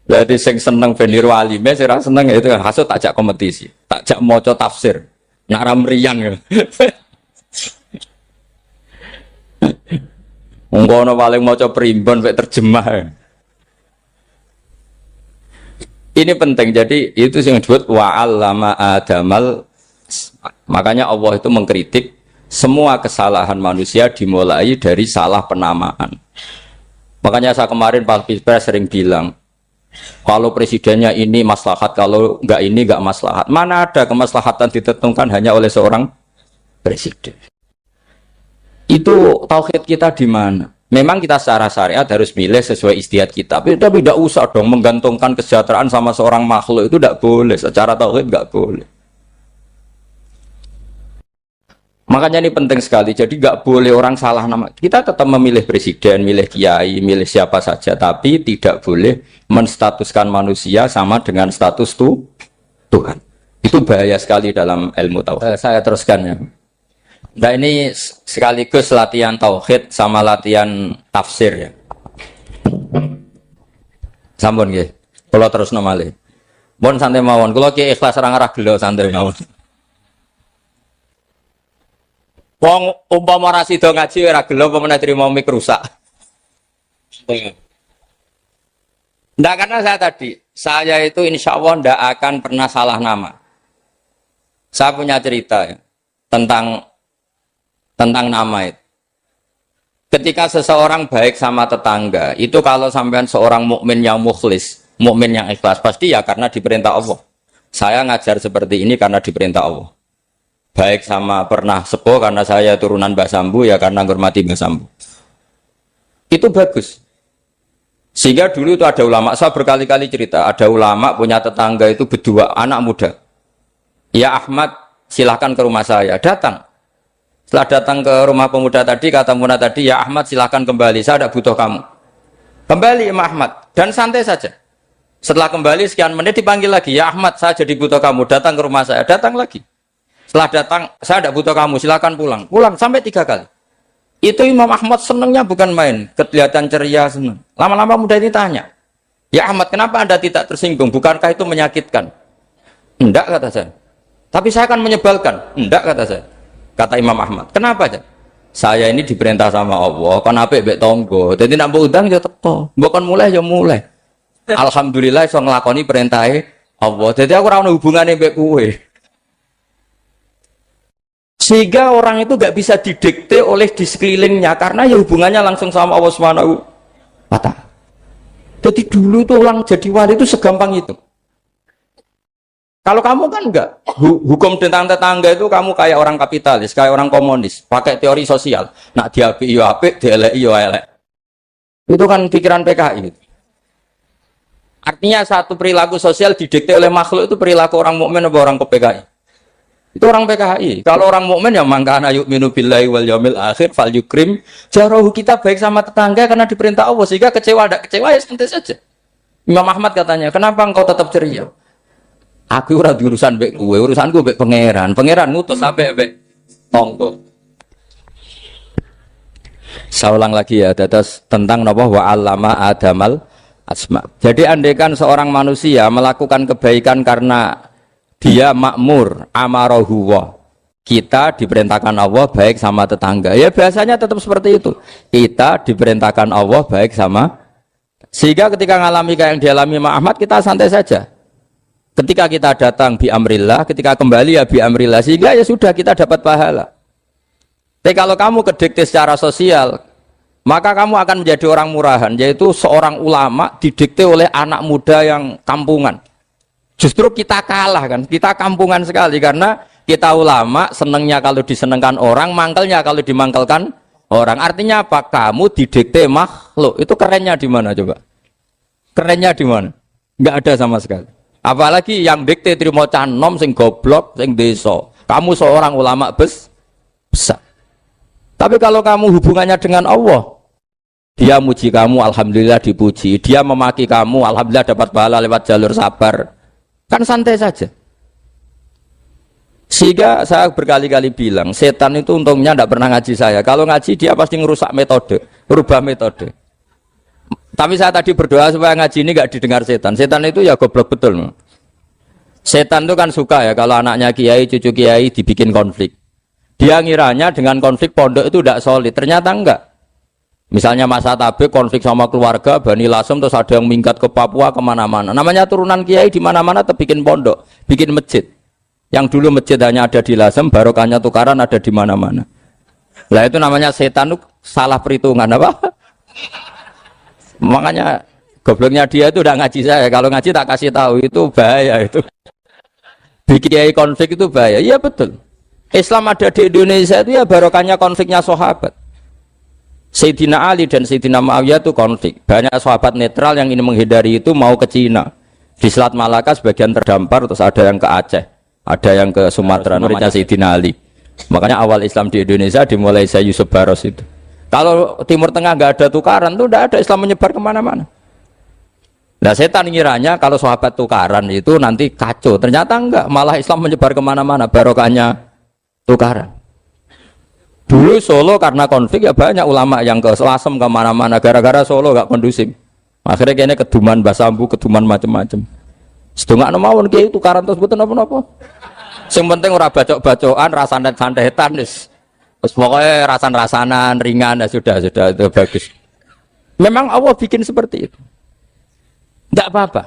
Jadi sing seneng benir walime, sing seneng itu hasut takjak kompetisi, takjak maca tafsir, nak ramriang ya. Ngono paling maca primbon mek terjemah. Ini penting, jadi itu yang disebut wa'allama adamal. Makanya Allah itu mengkritik semua kesalahan manusia dimulai dari salah penamaan. Makanya saya kemarin Pak Pilpres sering bilang, kalau presidennya ini maslahat, kalau enggak ini enggak maslahat. Mana ada kemaslahatan ditentukan hanya oleh seorang presiden? Itu tauhid kita di mana? Memang kita secara syariat harus milih sesuai ijtihad kita, tapi tidak usah dong menggantungkan kesejahteraan sama seorang makhluk, itu tidak boleh. Secara tauhid nggak boleh. Makanya ini penting sekali. Jadi nggak boleh orang salah nama. Kita tetap memilih presiden, milih kiai, milih siapa saja, tapi tidak boleh menstatuskan manusia sama dengan status Tuhan. Itu bahaya sekali dalam ilmu tauhid. Saya teruskan ya. Nah ini sekaligus latihan tauhid sama latihan tafsir ya. Sampun nggih. Kula terusno malih. Mun santai mawon. Kula ki ikhlas ora ngarah gelo santai mawon. Wong umpama ora sida ngaji ora gelo apa meneh trimo mik rusak. Ndak karena saya itu insya Allah ndak akan pernah salah nama. Saya punya cerita ya, tentang nama itu. Ketika seseorang baik sama tetangga, itu kalau sampean seorang mukmin yang mukhlis, mukmin yang ikhlas, pasti ya karena diperintah Allah. Saya ngajar seperti ini karena diperintah Allah. Baik sama pernah sepuh karena saya turunan Mbah Sambu, ya karena menghormati Mbah Sambu. Itu bagus. Sehingga dulu itu ada ulama, saya berkali-kali cerita, ada ulama punya tetangga itu berdua anak muda. Ya Ahmad, silahkan ke rumah saya. Datang. Setelah datang ke rumah pemuda tadi, kata pemuda tadi, ya Ahmad silahkan kembali, saya tidak butuh kamu. Kembali Imam Ahmad, dan santai saja. Setelah kembali sekian menit dipanggil lagi, ya Ahmad saya jadi butuh kamu, datang ke rumah saya, datang lagi. Setelah datang, saya tidak butuh kamu, silahkan pulang. Pulang sampai 3 kali. Itu Imam Ahmad senangnya bukan main, kelihatan ceria senang. Lama-lama muda ini tanya, ya Ahmad kenapa Anda tidak tersinggung, bukankah itu menyakitkan? Enggak kata saya. Tapi saya akan menyebalkan. Enggak kata saya. Kata Imam Ahmad, kenapa aja? Saya ini diperintah sama Allah, kan apik mbek tangga. Dadi nek mbok undang ya teko, mbok kon mulai ya mulai. Alhamdulillah iso nglakoni perintahe Allah. Dadi aku ora ono hubungane mbek kowe. Sehingga orang itu gak bisa didikte oleh di sekelilingnya karena ya hubungannya langsung sama Allah Subhanahu wa Ta'ala. Jadi dulu tuh orang jadi wali itu segampang itu. Kalau kamu kan enggak, hukum tentang tetangga itu kamu kayak orang kapitalis, kayak orang komunis, pakai teori sosial. Nak diapi yo apik, dielek yo elek. Itu kan pikiran PKI. Artinya satu perilaku sosial didikte oleh makhluk itu perilaku orang mukmin atau orang PKI. Itu orang PKI. Kalau orang mukmin ya mangkana yu'minu billahi wal yaumil akhir fal yukrim jarahu, kita baik sama tetangga karena diperintah Allah, sehingga kecewa ada kecewa ya santai saja. Imam Ahmad katanya, kenapa engkau tetap ceria? Aku ora urusan mbek kowe, urusanku mbek pangeran. Pangeran ngutus sampe mbek tonggo. Saya ulang lagi ya, dados tentang napa wa allama adamal asma. Jadi andaikan seorang manusia melakukan kebaikan karena dia makmur, amarahu wa. Kita diperintahkan Allah baik sama tetangga. Ya biasanya tetap seperti itu. Kita diperintahkan Allah baik sama, sehingga ketika ngalami kayak yang dialami Ahmad, kita santai saja. Ketika kita datang bi amrillah, ketika kembali ya bi amrillah, sehingga ya sudah kita dapat pahala. Tapi kalau kamu kedikte secara sosial, maka kamu akan menjadi orang murahan, yaitu seorang ulama didikte oleh anak muda yang kampungan. Justru kita kalah kan, kita kampungan sekali karena kita ulama senengnya kalau disenengkan orang, mangkelnya kalau dimangkelkan orang. Artinya apa? Kamu didikte makhluk. Itu kerennya di mana coba? Kerennya di mana? Enggak ada sama sekali. Apalagi yang dikte trimo canom sing goblok sing desa. Kamu seorang ulama besar. Tapi kalau kamu hubungannya dengan Allah, dia muji kamu, alhamdulillah dipuji. Dia memaki kamu, alhamdulillah dapat pahala lewat jalur sabar. Kan santai saja. Sehingga saya berkali-kali bilang, setan itu untungnya tidak pernah ngaji saya. Kalau ngaji dia pasti ngerusak metode, rubah metode. Tapi saya tadi berdoa supaya ngaji ini nggak didengar setan. Setan itu ya goblok betul. Setan itu kan suka ya kalau anaknya kiai, cucu kiai dibikin konflik. Dia ngiranya dengan konflik pondok itu tidak solid. Ternyata enggak. Misalnya masa tabik konflik sama keluarga, Bani Lasem, terus ada yang minggat ke Papua kemana-mana. Namanya turunan kiai di mana-mana bikin pondok, bikin masjid. Yang dulu masjid hanya ada di Lasem, barokahnya tukaran ada di mana-mana. Lah itu namanya setan, salah perhitungan apa? Makanya gobloknya dia itu udah ngaji saya. Kalau ngaji tak kasih tahu itu bahaya itu. Bikin kiai konflik itu bahaya. Iya betul. Islam ada di Indonesia itu ya barokahnya konfliknya sahabat. Sayyidina Ali dan Sayyidina Muawiyah itu konflik. Banyak sahabat netral yang ingin menghindari itu mau ke Cina. Di Selat Malaka sebagian terdampar, terus ada yang ke Aceh, ada yang ke Sumatera, namanya Sayyidina Ali. Makanya awal Islam di Indonesia dimulai Syekh Yusuf Baros itu. Kalau Timur Tengah nggak ada tukaran tuh tidak ada, Islam menyebar kemana-mana. Nah setan ngiranya kalau sahabat tukaran itu nanti kacau. Ternyata enggak, malah Islam menyebar kemana-mana, barokahnya tukaran. Dulu Solo karena konflik ya banyak ulama yang ke Selasem kemana-mana gara-gara Solo gak kondusif. Akhirnya kayaknya keduman basambu, keduman macam-macam. Sedungakno mawon kiai tukaran terus mboten napa-napa. Sing penting ora bacok-bacokan, rasanet-santetan wis. Wis pokoke rasan-rasanan ringan ya sudah itu bagus. Memang Allah bikin seperti itu. Enggak apa-apa.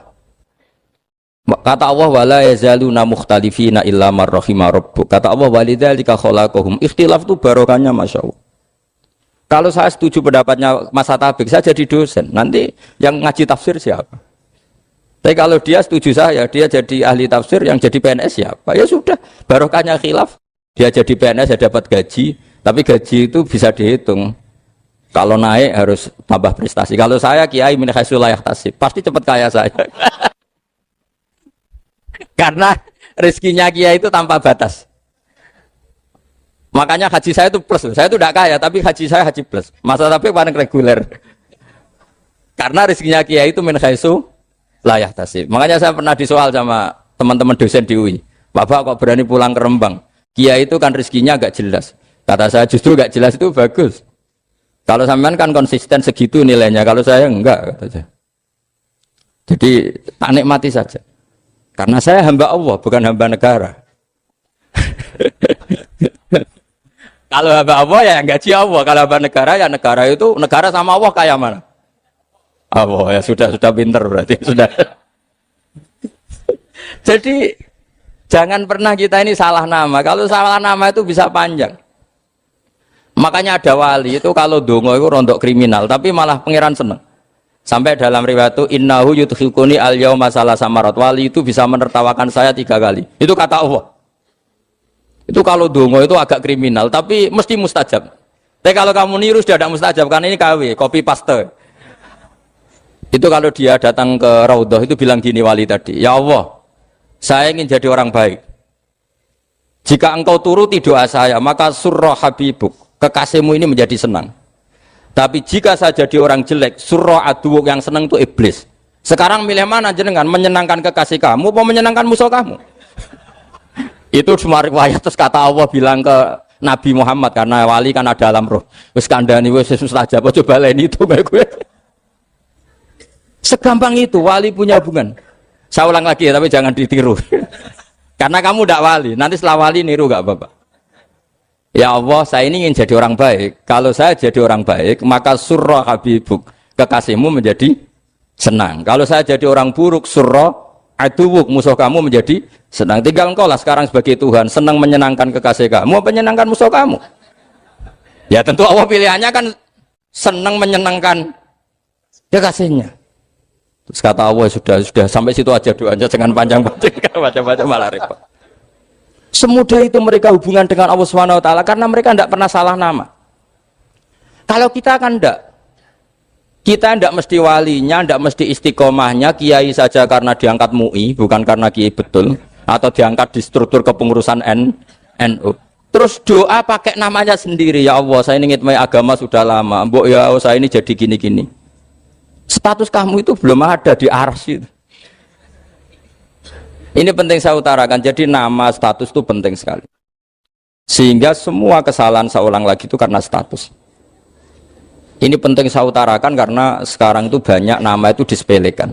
Kata Allah wala yazaluna mukhtalifina illa man rahima rabbuk. Kata Allah walidzalika khalaqahum. Ikhtilaf itu barokahnya Masya Allah. Kalau saya setuju pendapatnya Mas Atabik, saya jadi dosen. Nanti yang ngaji tafsir siapa? Tapi kalau dia setuju saya, dia jadi ahli tafsir, yang jadi PNS siapa? Ya sudah, barokahnya khilaf. Dia jadi PNS ya dapat gaji, tapi gaji itu bisa dihitung. Kalau naik harus tambah prestasi. Kalau saya kiai min haitsu la yahtasib, pasti cepat kaya saya. Karena rezekinya kiai itu tanpa batas. Makanya haji saya itu plus. Saya itu tidak kaya, tapi haji saya haji plus. Masa tapi paling reguler. Karena rezekinya kiai itu min haitsu la yahtasib. Makanya saya pernah disoal sama teman-teman dosen di UI. Bapak kok berani pulang ke Rembang? Kiai itu kan rezekinya agak jelas. Kata saya justru agak jelas itu bagus. Kalau sampean kan konsisten segitu nilainya. Kalau saya enggak, kata saya. Jadi tak nikmati saja. Karena saya hamba Allah, bukan hamba negara. Kalau hamba Allah ya gaji Allah. Kalau hamba negara ya negara itu, negara sama Allah kayak mana? Allah ya sudah pinter berarti sudah. Jadi jangan pernah kita ini salah nama. Kalau salah nama itu bisa panjang. Makanya ada wali itu kalau dongo itu rontok kriminal, tapi malah pangeran seneng. Sampai dalam riwayat itu innahu yudkhikuni al-yauma salasa marat. Wali itu bisa menertawakan saya 3 kali. Itu kata Allah. Itu kalau dongo itu agak kriminal, tapi mesti mustajab. Tapi kalau kamu niru sudah ada mustajab, karena ini KW, copy paste. Itu kalau dia datang ke Raudhah itu bilang gini wali tadi, ya Allah, saya ingin jadi orang baik. Jika engkau turuti doa saya, maka surra habibuk, kekasihmu ini menjadi senang. Tapi jika saya jadi orang jelek, surra aduwuk, yang senang itu iblis. Sekarang milih mana jenengan? Menyenangkan kekasih kamu atau menyenangkan musuh kamu? Itu cuma riwayat. Terus kata Allah bilang ke Nabi Muhammad, karena wali kan ada alam roh. Wis kandhani wis mustajab, coba lain itu gue. Segampang itu wali punya hubungan. Saya ulang lagi ya, tapi jangan ditiru. Karena kamu tidak wali, nanti setelah wali niru gak apa-apa. Ya Allah, saya ini ingin jadi orang baik. Kalau saya jadi orang baik, maka surra habibuk, kekasihmu menjadi senang. Kalau saya jadi orang buruk, surra aduwuk, musuh kamu menjadi senang. Tinggal engkau lah sekarang sebagai Tuhan, senang menyenangkan kekasih kamu, menyenangkan musuh kamu. Ya tentu Allah pilihannya kan senang menyenangkan kekasihnya. Terus kata Allah sudah sampai situ aja doanya, jangan panjang-panjang, baca-baca malah repot. Semudah itu mereka hubungan dengan Allah SWT karena mereka tidak pernah salah nama. Kalau kita kan enggak. Kita tidak mesti walinya, tidak mesti istiqomahnya, kiai saja karena diangkat MUI, bukan karena kiai betul, atau diangkat di struktur kepengurusan NU. Terus doa pakai namanya sendiri, ya Allah, saya ini ngitmai agama sudah lama, mbok ya Allah, saya ini jadi gini-gini. Status kamu itu belum ada di arsy. Ini penting saya utarakan, jadi nama status itu penting sekali. Sehingga semua kesalahan saya ulang lagi itu karena status. Ini penting saya utarakan karena sekarang itu banyak nama itu disepelekan.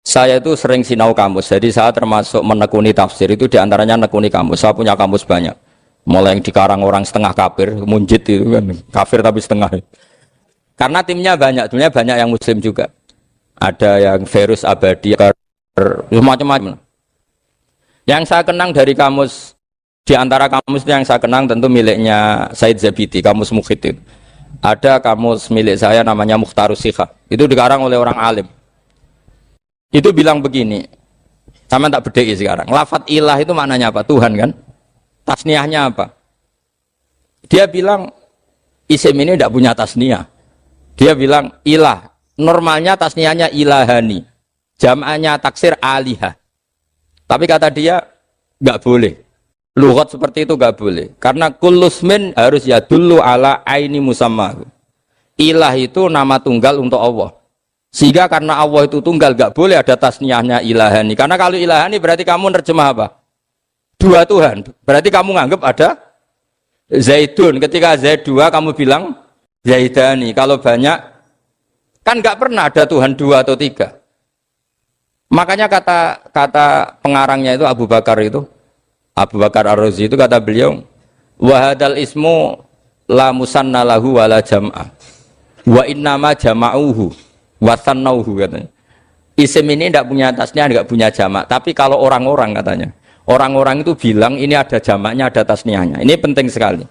Saya itu sering sinau kamus, jadi saya termasuk menekuni tafsir itu diantaranya menekuni kamus. Saya punya kamus banyak, mulai yang dikarang orang setengah kafir, munjid itu kan kafir tapi setengah. Karena timnya banyak yang muslim juga. Ada yang Virus Abadi, macam-macam. Yang saya kenang dari kamus, di antara kamus yang saya kenang tentu miliknya Said Zabidi, kamus Mukhid itu. Ada kamus milik saya namanya Mukhtarus Sikha. Itu dikarang oleh orang alim. Itu bilang begini. Sama tak bedai sekarang. Lafat ilah itu maknanya apa? Tuhan kan? Tasniahnya apa? Dia bilang isim ini tidak punya tasniah. Dia bilang ilah. Normalnya tasniahnya ilahani. Jam'anya taksir alihah. Tapi kata dia nggak boleh. Lughat seperti itu gak boleh. Karena kullusmin harus ya dulu ala aini musamma. Ilah itu nama tunggal untuk Allah. Sehingga karena Allah itu tunggal gak boleh ada tasniahnya ilahani. Karena kalau ilahani berarti kamu nerjemah apa? Dua Tuhan. Berarti kamu nganggap ada Zaidun. Ketika Zaid dua kamu bilang Zaidani. Kalau banyak kan gak pernah ada Tuhan dua atau tiga. Makanya kata pengarangnya itu Abu Bakar Ar-Razi itu kata beliau, wahadal ismu la musanna lahu wala jam'a wa innama jama'uhu wa sannauhu katanya. Isim ini tidak punya tasniah, tidak punya jamak. Tapi kalau orang-orang katanya, orang-orang itu bilang ini ada jamaknya, ada tasniahnya. Ini penting sekali.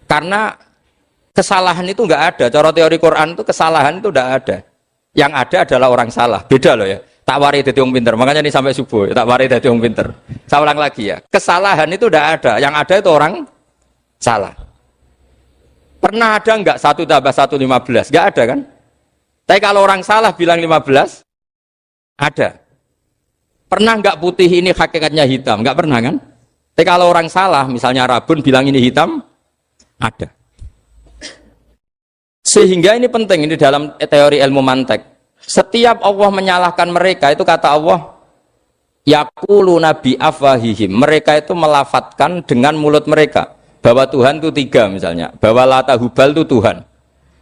Karena kesalahan itu enggak ada. Cara teori Quran itu kesalahan itu enggak ada. Yang ada adalah orang salah. Beda loh ya. Tak wari dadi wong pinter. Makanya ini sampai subuh, tak wari dadi wong pinter. Saya ulang lagi ya. Kesalahan itu tidak ada. Yang ada itu orang salah. Pernah ada enggak 1 tambah 1 15? Enggak ada kan? Tapi kalau orang salah bilang 15, ada. Pernah enggak putih ini hakikatnya hitam? Enggak pernah kan? Tapi kalau orang salah, misalnya Rabun bilang ini hitam, ada. Sehingga ini penting, ini dalam teori ilmu mantek. Setiap Allah menyalahkan mereka, itu kata Allah, yaquluna bi afwahihim. Mereka itu melafatkan dengan mulut mereka bahwa Tuhan itu 3 misalnya, bahwa Lata Hubal itu Tuhan.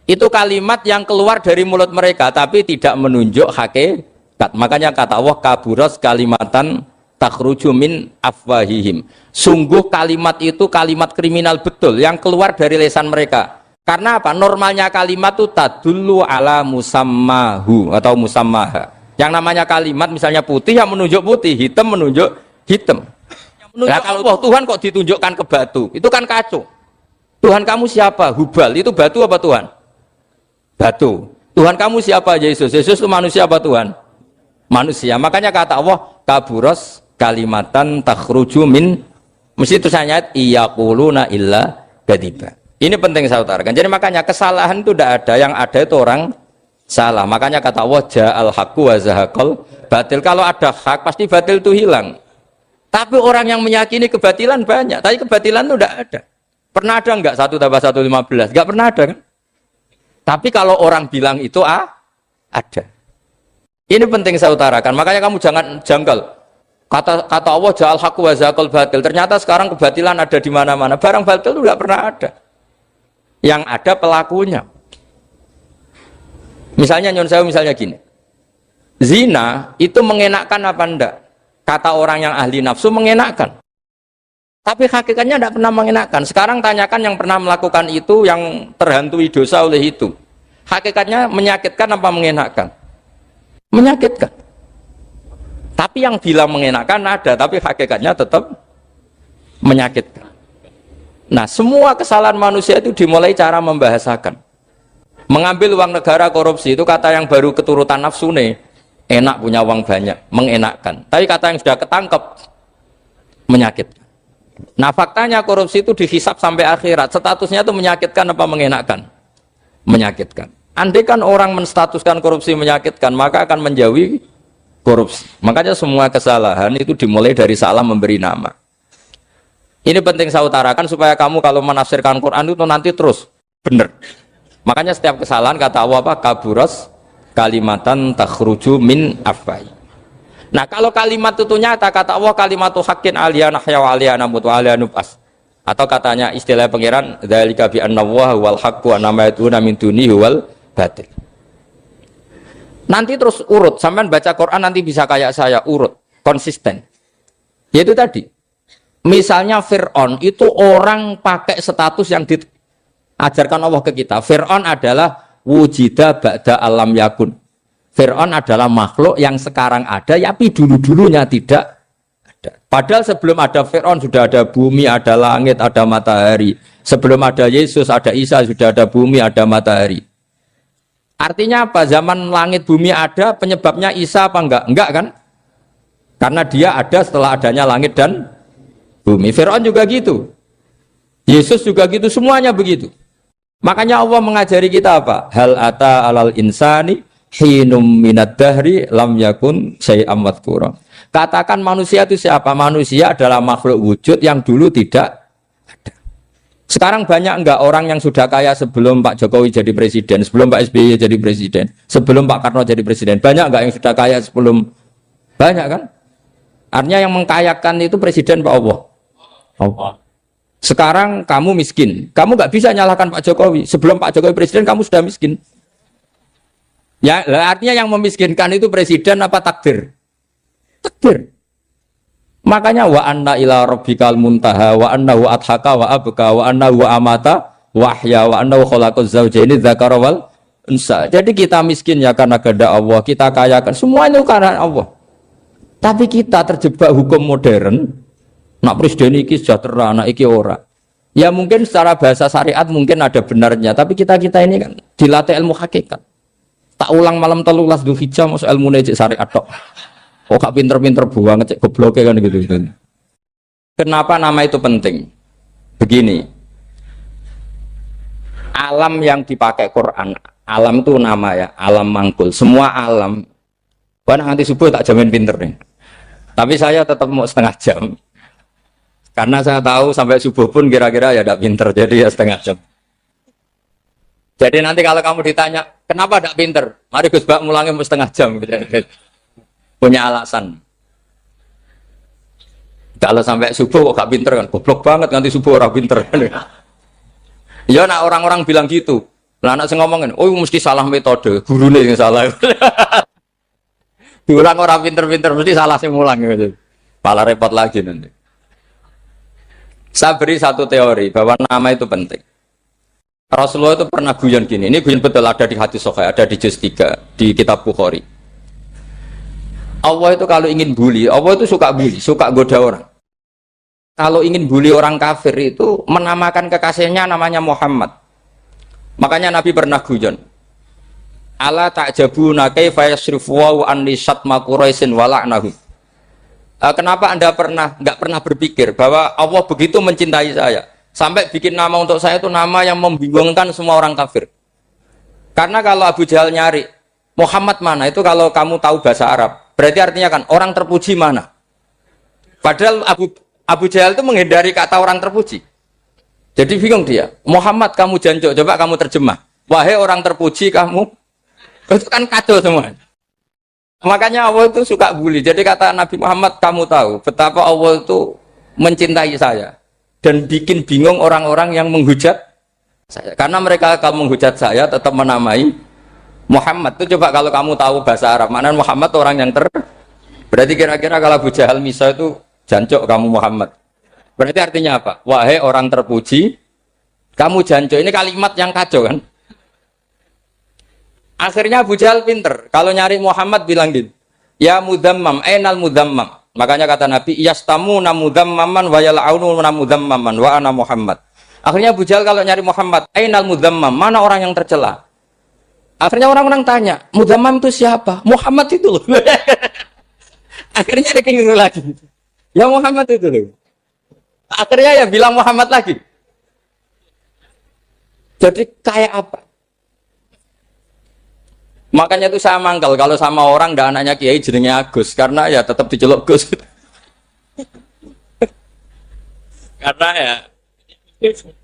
Itu kalimat yang keluar dari mulut mereka tapi tidak menunjuk hakikat. Makanya kata Allah, kaburos kalimatan takhruju min afwahihim. Sungguh kalimat itu kalimat kriminal betul yang keluar dari lisan mereka. Karena apa? Normalnya kalimat itu tadullu ala musammahu atau musammaha. Yang namanya kalimat misalnya putih yang menunjuk putih, hitam menunjuk hitam. Nah, kalau Tuhan kok ditunjukkan ke batu, itu kan kacau. Tuhan kamu siapa? Hubal, itu batu apa Tuhan? Batu. Tuhan kamu siapa? Yesus. Yesus itu manusia apa Tuhan? Manusia. Makanya kata Allah, kaburos kalimatan takhruju min, mesti tulisannya iyaquluna illa kadiba. Ini penting saya utarakan. Jadi makanya kesalahan itu tidak ada, yang ada itu orang salah. Makanya kata Allah, ja'al haqqu wa zahaqal batil. Kalau ada hak pasti batil itu hilang. Tapi orang yang meyakini kebatilan banyak, tapi kebatilan itu tidak ada. Pernah ada enggak 1 tambah 1 15? Enggak pernah ada kan? Tapi kalau orang bilang itu ada. Ini penting saya utarakan. Makanya kamu jangan janggal. Kata Allah, ja'al haqqu wa zahaqal batil. Ternyata sekarang kebatilan ada di mana-mana. Barang batil itu enggak pernah ada. Yang ada pelakunya. Misalnya nyon saya misalnya gini. Zina itu mengenakkan apa enggak? Kata orang yang ahli nafsu mengenakkan. Tapi hakikatnya tidak pernah mengenakkan. Sekarang tanyakan yang pernah melakukan itu, yang terhantui dosa oleh itu. Hakikatnya menyakitkan apa mengenakkan? Menyakitkan. Tapi yang bilang mengenakkan ada, tapi hakikatnya tetap menyakitkan. Nah, semua kesalahan manusia itu dimulai cara membahasakan. Mengambil uang negara, korupsi, itu kata yang baru keturutan nafsu nih. Enak punya uang banyak, mengenakkan. Tapi kata yang sudah ketangkep, menyakitkan. Nah faktanya korupsi itu dihisap sampai akhirat. Statusnya itu menyakitkan apa mengenakkan? Menyakitkan. Andai kan orang menstatuskan korupsi menyakitkan, maka akan menjauhi korupsi. Makanya semua kesalahan itu dimulai dari salah memberi nama. Ini penting saya utarakan supaya kamu kalau menafsirkan Quran itu nanti terus benar. Makanya setiap kesalahan kata Allah apa? Kaburas kalimatan takhruju min afwai. Nah kalau kalimat itu nyata kata Allah kalimatu haqqin aliyana hya wa aliyana mut wa aliyana nubas. Atau katanya istilah pangeran dzalika bi anna wal haqqu wa nama yatuna min dunihi wal batil. Nanti terus urut, sampean baca Quran nanti bisa kayak saya urut, konsisten. Yaitu tadi. Misalnya Fir'aun itu orang pakai status yang diajarkan Allah ke kita. Fir'aun adalah wujida ba'da alam yakun. Fir'aun adalah makhluk yang sekarang ada, tapi dulu-dulunya tidak ada. Padahal sebelum ada Fir'aun sudah ada bumi, ada langit, ada matahari. Sebelum ada Yesus, ada Isa, sudah ada bumi, ada matahari. Artinya apa? Zaman langit bumi ada, penyebabnya Isa apa enggak? Enggak kan? Karena dia ada setelah adanya langit dan bumi. Fir'aun juga gitu. Yesus juga gitu, semuanya begitu. Makanya Allah mengajari kita apa? Hal ata alal insani hinum minad dahri lam yakun syai'am madhkura. Katakan manusia itu siapa? Manusia adalah makhluk wujud yang dulu tidak ada. Sekarang banyak enggak orang yang sudah kaya sebelum Pak Jokowi jadi presiden, sebelum Pak SBY jadi presiden, sebelum Pak Karno jadi presiden? Banyak enggak yang sudah kaya sebelum? Banyak kan? Artinya yang mengkayakan itu presiden Pak Allah. Allah. Sekarang kamu miskin, kamu nggak bisa nyalahkan Pak Jokowi. Sebelum Pak Jokowi presiden kamu sudah miskin. Ya, artinya yang memiskinkan itu presiden apa takdir? Takdir. Makanya wa anna ila rabbikal muntaha wa annahu adhaka wa abka wa annahu amata wa ahya wa annahu khalaqaz zawjaini dzakara wal unsa. Jadi kita miskin ya karena kehendak Allah, kita kaya kan semua itu karena Allah. Tapi kita terjebak hukum modern. Nak presiden iki sejahtera, anak iki ora. Ya mungkin secara bahasa syariat mungkin ada benarnya, tapi kita ini kan dilatih ilmu hakikat. Tak ulang malam 13 Dzulhijjah masuk ilmu cek syariat tok. Oh gak pinter-pinter banget cek gobloke kan gitu. Kenapa nama itu penting? Begini. Alam yang dipakai Quran, alam itu nama ya, alam mangkul. Semua alam. Wah nanti subuh tak jamin pinter nih. Tapi saya tetap mau setengah jam. Karena saya tahu sampai subuh pun kira-kira ya tidak pinter, jadi ya setengah jam. Jadi nanti kalau kamu ditanya, kenapa tidak pinter? Mari Gus Bak mulangnya mau setengah jam. Punya alasan. Kalau sampai subuh kok gak pinter kan, goblok banget nanti subuh orang pinter. Ya nak orang-orang bilang gitu. Lah anak saya ngomongin, oh mesti salah metode, gurunya yang salah. Diulang orang pinter-pinter mesti salah sih mulang gitu. Malah repot lagi nanti. Saya beri satu teori bahwa nama itu penting. Rasulullah itu pernah guyon gini, ini guyon betul ada di hadis Sahih, ada di juz 3 di kitab Bukhari. Allah itu kalau ingin bully, Allah itu suka bully, suka goda orang. Kalau ingin bully orang kafir itu menamakan kekasihnya namanya Muhammad. Makanya Nabi pernah guyon. Ala ta'jabuna kaifa yasrifu wa an lisatma quraisin wa la'nahum. Kenapa Anda nggak pernah berpikir bahwa Allah begitu mencintai saya sampai bikin nama untuk saya itu nama yang membingungkan semua orang kafir. Karena kalau Abu Jahal nyari Muhammad mana itu kalau kamu tahu bahasa Arab, berarti artinya kan orang terpuji mana. Padahal Abu Jahal itu menghindari kata orang terpuji. Jadi bingung dia. Muhammad kamu jancuk, coba kamu terjemah. Wahai orang terpuji kamu, itu kan kacau semua. Makanya Allah itu suka bully. Jadi kata Nabi Muhammad, kamu tahu betapa Allah itu mencintai saya dan bikin bingung orang-orang yang menghujat saya. Karena mereka kalau menghujat saya tetap menamai Muhammad. Itu coba kalau kamu tahu bahasa Arab, mana Muhammad orang yang berarti kira-kira kalau Abu Jahal Misa itu jancuk kamu Muhammad. Berarti artinya apa? Wahai orang terpuji, kamu jancuk. Ini kalimat yang kacau kan? Akhirnya Abu Jahal pinter. Kalau nyari Muhammad bilang gitu. Ya mudhammam, ainal mudhammam. Makanya kata Nabi, yastamuna mudhammaman wa yal'aununa mudhammaman wa ana Muhammad. Akhirnya Abu Jahal kalau nyari Muhammad, ainal mudhammam, mana orang yang tercela? Akhirnya orang-orang tanya, mudhammam itu siapa? Muhammad itu loh. Akhirnya dia keliru lagi. Ya Muhammad itu loh. Akhirnya ya bilang Muhammad lagi. Jadi kayak apa? Makanya itu saya mangkal kalau sama orang dan anaknya Kiai jenenge Agus karena ya tetap diceluk Gus. Karena ya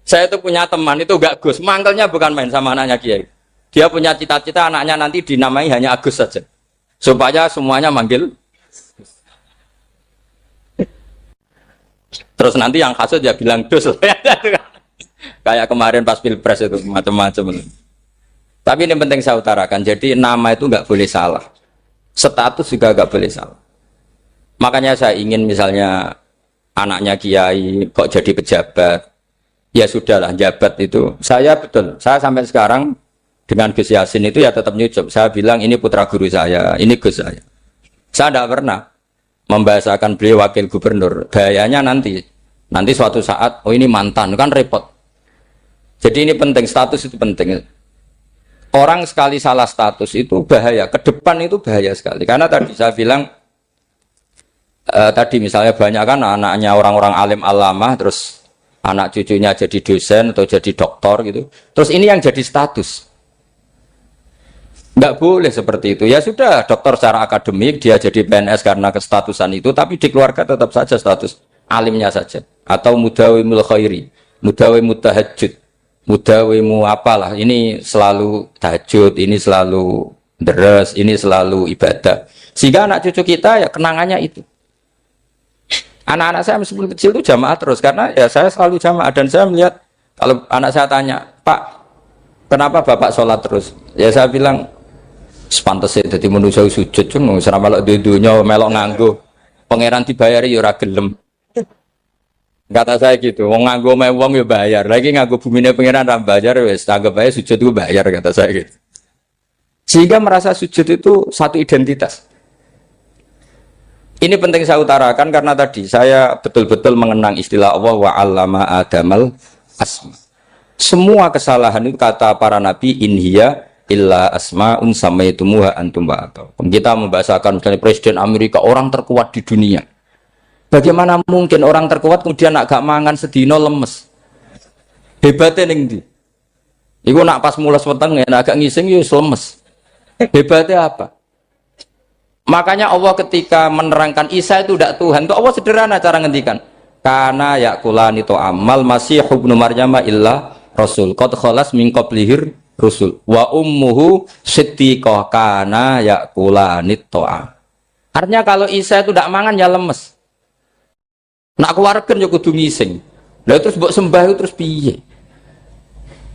saya itu punya teman itu gak Gus, mangkelnya bukan main sama anaknya Kiai. Dia punya cita-cita anaknya nanti dinamai hanya Agus saja. Supaya semuanya manggil. Terus nanti yang hasut ya bilang Dus. Kayak kemarin pas Pilpres itu macam-macam. Tapi ini penting saya utarakan. Jadi nama itu nggak boleh salah. Status juga nggak boleh salah. Makanya saya ingin misalnya anaknya Kiai kok jadi pejabat. Ya sudahlah, jabat itu. Saya betul. Saya sampai sekarang dengan Gus Yasin itu ya tetap nyucup. Saya bilang ini putra guru saya, ini Gus saya. Saya tidak pernah membahasakan beliau wakil gubernur. Bahayanya nanti suatu saat, oh ini mantan, kan repot. Jadi ini penting, status itu penting. Orang sekali salah status itu bahaya, ke depan itu bahaya sekali. Karena tadi saya bilang, tadi misalnya banyak kan anaknya orang-orang alim alamah, terus anak cucunya jadi dosen atau jadi doktor gitu. Terus ini yang jadi status. Nggak boleh seperti itu. Ya sudah, dokter secara akademik, dia jadi PNS karena kestatusan itu, tapi di keluarga tetap saja status alimnya saja. Atau mudawimul khairi, mudawimul tahajud, mudawimu apalah, ini selalu tahajud, ini selalu deres, ini selalu ibadah. Sehingga anak cucu kita ya kenangannya itu. Anak-anak saya meskipun kecil itu jamaah terus, karena ya saya selalu jamaah. Dan saya melihat, kalau anak saya tanya, Pak, kenapa Bapak sholat terus? Ya saya bilang, sepantasnya jadi manusia sujud, cuma selama melok dudunya, melok nganggo, pangeran dibayari ya ora gelem. Kata saya gitu, wong nganggo mewong ya bayar, lagi nganggo bumine pangeran ra bayar wis anggap aja sujud itu bayar, kata saya gitu. Sehingga merasa sujud itu satu identitas. Ini penting saya utarakan karena tadi saya betul-betul mengenang istilah Allah wa 'allama Adamal asma. Semua kesalahan itu kata para nabi inhiya illa asma'un samaitumuha antum ba'atau. Kita membahasakan misalnya Presiden Amerika orang terkuat di dunia. Bagaimana mungkin orang terkuat kemudian agak mangan sedino lemes? Hebatnya ning ndi? Iku nak pas mulas weteng agak ngising ya lemes. Hebatnya apa? Makanya Allah ketika menerangkan Isa itu tidak Tuhan, itu Allah sederhana cara ngendikan. Karena yakulani to amal masih ibnu Maryam illa rasul. Qad khalas min qablihir rusul. Wa ummuhu siddiqah kana yakulani to'a. Artinya kalau Isa itu tidak mangan ya lemes. Nak keluarkan ya kudu ngising. Lah terus mbok sembah terus piye?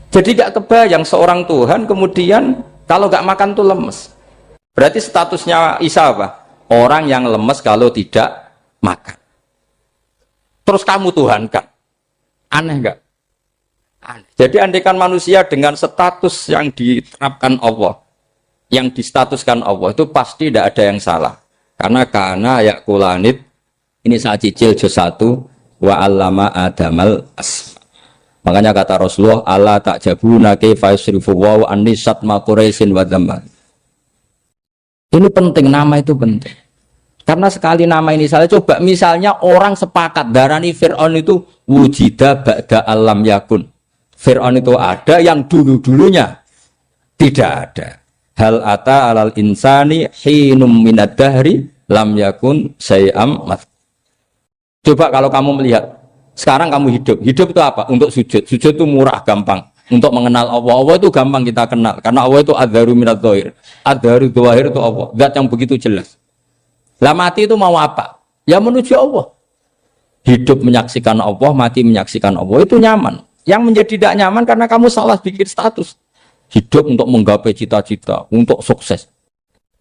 Jadi gak kebayang seorang Tuhan kemudian kalau gak makan tuh lemes. Berarti statusnya Isa apa? Orang yang lemes kalau tidak makan. Terus kamu Tuhan kan? Aneh gak? Aneh. Jadi andaikan manusia dengan status yang diterapkan Allah, yang distatuskan Allah, itu pasti tidak ada yang salah. Karena yakulanit, ini saat cicil juz 1 wa 'allama Adamal asma. Makanya kata Rasulullah, Allah tak jabuna kaifa yusrifu wa anisat ma quraisin wa dzamma. Ini penting, nama itu penting. Karena sekali nama ini salah, coba misalnya orang sepakat darani Fir'aun itu wujida ba'da alam yakun. Fir'aun itu ada yang dulu-dulunya tidak ada. Hal ata alal insani hinum minad dahri lam yakun say'am mat. Coba kalau kamu melihat sekarang kamu hidup itu apa? Untuk sujud. Sujud itu murah, gampang. Untuk mengenal Allah. Allah itu gampang kita kenal. Karena Allah itu adharu minad dhahir. Adharu dhahir itu Allah. Zat yang begitu jelas. Lah mati itu mau apa? Ya menuju Allah. Hidup menyaksikan Allah, mati menyaksikan Allah. Itu nyaman. Yang menjadi tidak nyaman karena kamu salah bikin status. Hidup untuk menggapai cita-cita, untuk sukses.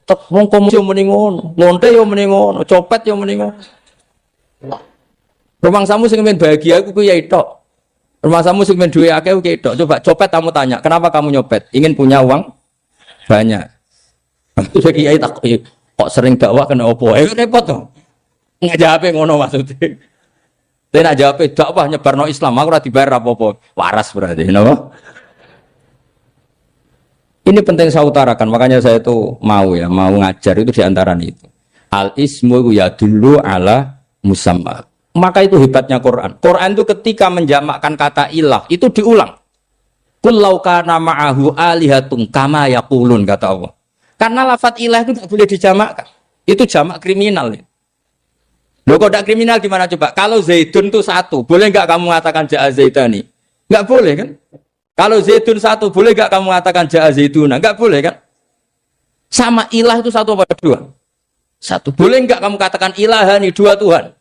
Tek wong komunis yo muni ngono, lonte yo muni ngono, copet yo muni ngono. Rumang samu sing men bahagia aku ya tok. Rumah samu sing men duwe akeh ku tok. Coba copet kamu tanya, kenapa kamu nyopet? Ingin punya uang banyak. Itu saya kiai tak kok sering dakwah kena opo? Repot to. Ngajape ngono maksudnya. Tapi nak jawab dakwah nyebarno Islam, aku ora dibayar apa-apa. Waras berarti, napa? Ini penting saya utarakan, makanya saya itu mau ngajar itu diantara itu. Al ismu ya dulu ala musamma. Maka itu hebatnya Quran. Quran itu ketika menjamakkan kata ilah itu diulang. Qul law kana ma'ahu alihatun kama yaqulun, kata Allah. Karena lafadz ilah itu tidak boleh dijamakkan. Itu jamak kriminal. Loh, kok tidak kriminal gimana coba? Kalau Zaidun itu satu, boleh nggak kamu mengatakan ja'a Zaidani? Nggak boleh kan? Kalau Zaidun satu, boleh nggak kamu mengatakan ja'a Zaiduna? Nggak boleh kan? Sama ilah itu satu apa dua? Satu. Boleh nggak kamu katakan ilahani, dua Tuhan?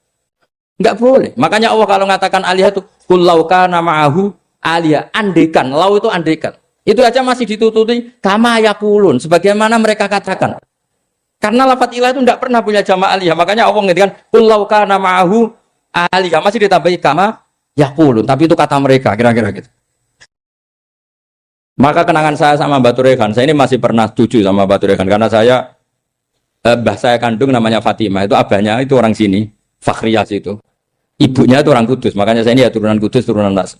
Nggak boleh. Makanya Allah kalau mengatakan alihah itu qul law kana ma'ahu alihah, andekan. Lau itu andekan. Itu aja masih ditututi kama yaqulun, sebagaimana mereka katakan. Karena lafaz ilah itu tidak pernah punya jama' alihah. Makanya Allah mengatakan qul law kana ma'ahu alihah, masih ditambahi kama yaqulun, tapi itu kata mereka, kira-kira gitu. Maka kenangan saya sama Batu Rehan, saya ini masih pernah setuju sama Batu Rehan karena saya mbah saya kandung namanya Fatimah, itu abahnya itu orang sini, Fakhriyah itu. Ibunya itu orang Kudus, makanya saya ini ya turunan Kudus, turunan Nas.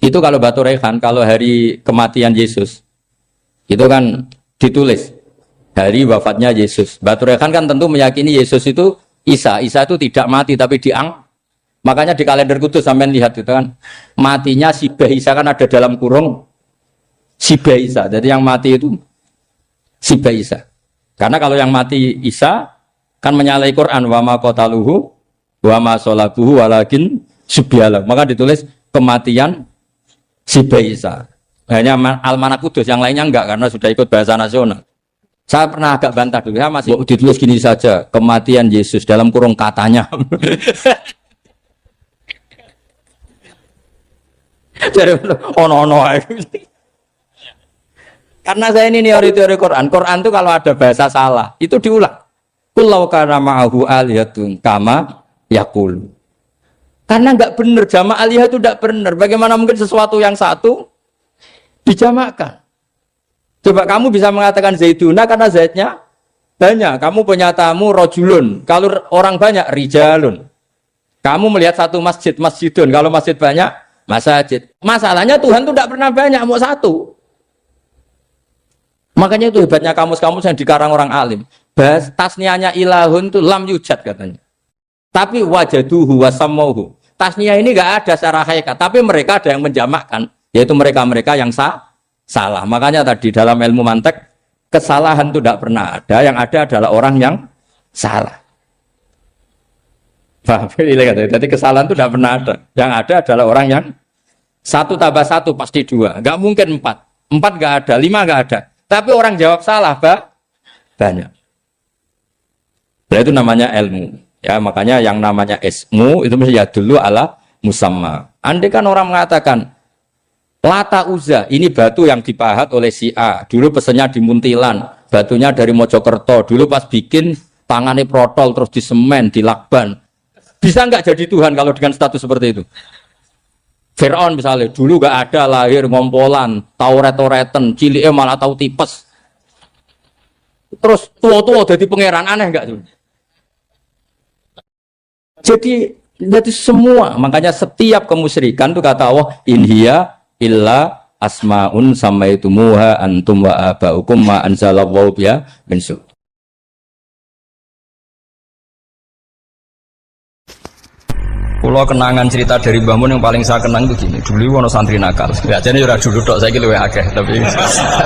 Itu kalau Batu Rehan, kalau hari kematian Yesus, itu kan ditulis hari wafatnya Yesus. Batu Rehan kan tentu meyakini Yesus itu Isa itu tidak mati tapi makanya di kalender Kudus sampai lihat itu kan, matinya Sibah Isa kan ada dalam kurung Sibah Isa. Jadi yang mati itu Sibah Isa. Karena kalau yang mati Isa kan menyalahi Quran, wa ma qataluhu wa ma salabuhu walakin subyalah. Maka ditulis kematian Sibah Isa. Hanya Almanak Kudus, yang lainnya enggak karena sudah ikut bahasa nasional. Saya pernah agak bantah dulu, saya masih ditulis gini saja, kematian Yesus dalam kurung katanya. Jadi ono. Karena saya ini teori Quran. Quran itu kalau ada bahasa salah, itu diulang. Qul law kana ma'ahu alihatun kama yaqul. Karena enggak benar, jamak alihah itu enggak benar. Bagaimana mungkin sesuatu yang satu dijamakkan? Coba kamu bisa mengatakan Zaiduna karena Zaidnya banyak. Kamu punya tamu rojulun. Kalau orang banyak rijalun. Kamu melihat satu masjid, masjidun. Kalau masjid banyak, masjid. Masalahnya Tuhan itu tidak pernah banyak, mau satu. Makanya itu hebatnya kamus-kamus yang dikarang orang alim. Tasniahnya ilahun itu lam yujad katanya. Tapi wajaduhu wasamauhu. Tasniah ini enggak ada secara hakikat, tapi mereka ada yang menjamakkan, yaitu mereka-mereka yang salah. Makanya tadi dalam ilmu mantek, kesalahan itu tidak pernah ada, yang ada adalah orang yang salah. Jadi kesalahan itu tidak pernah ada, yang ada adalah orang yang satu tambah satu pasti dua, nggak mungkin empat nggak ada, 5 nggak ada, tapi orang jawab salah banyak. Nah, itu namanya ilmu. Ya, makanya yang namanya ismu itu mesti ya dulu ala musamma. Andai kan orang mengatakan Lata Uzza, ini batu yang dipahat oleh si A. Dulu pesennya di Muntilan, batunya dari Mojokerto. Dulu pas bikin tangannya protol terus disemen, dilakban. Bisa nggak jadi Tuhan kalau dengan status seperti itu? Fir'aun misalnya, dulu nggak ada, lahir ngompolan, tahu retoretan, ciliknya malah tahu tipes. Terus tua-tua jadi pangeran, aneh nggak tuh? Jadi semua, makanya setiap kemusyrikan itu kata Allah, inhiya illa asmaun samaitumuha antum wa abaukum ma anzalallahu biha min sultan. Kalau kenangan cerita dari Mbah Mun yang paling saya kenang itu gini, dulu ono santri nakal. Ya jadi ora dulu tok, saiki luwih akeh,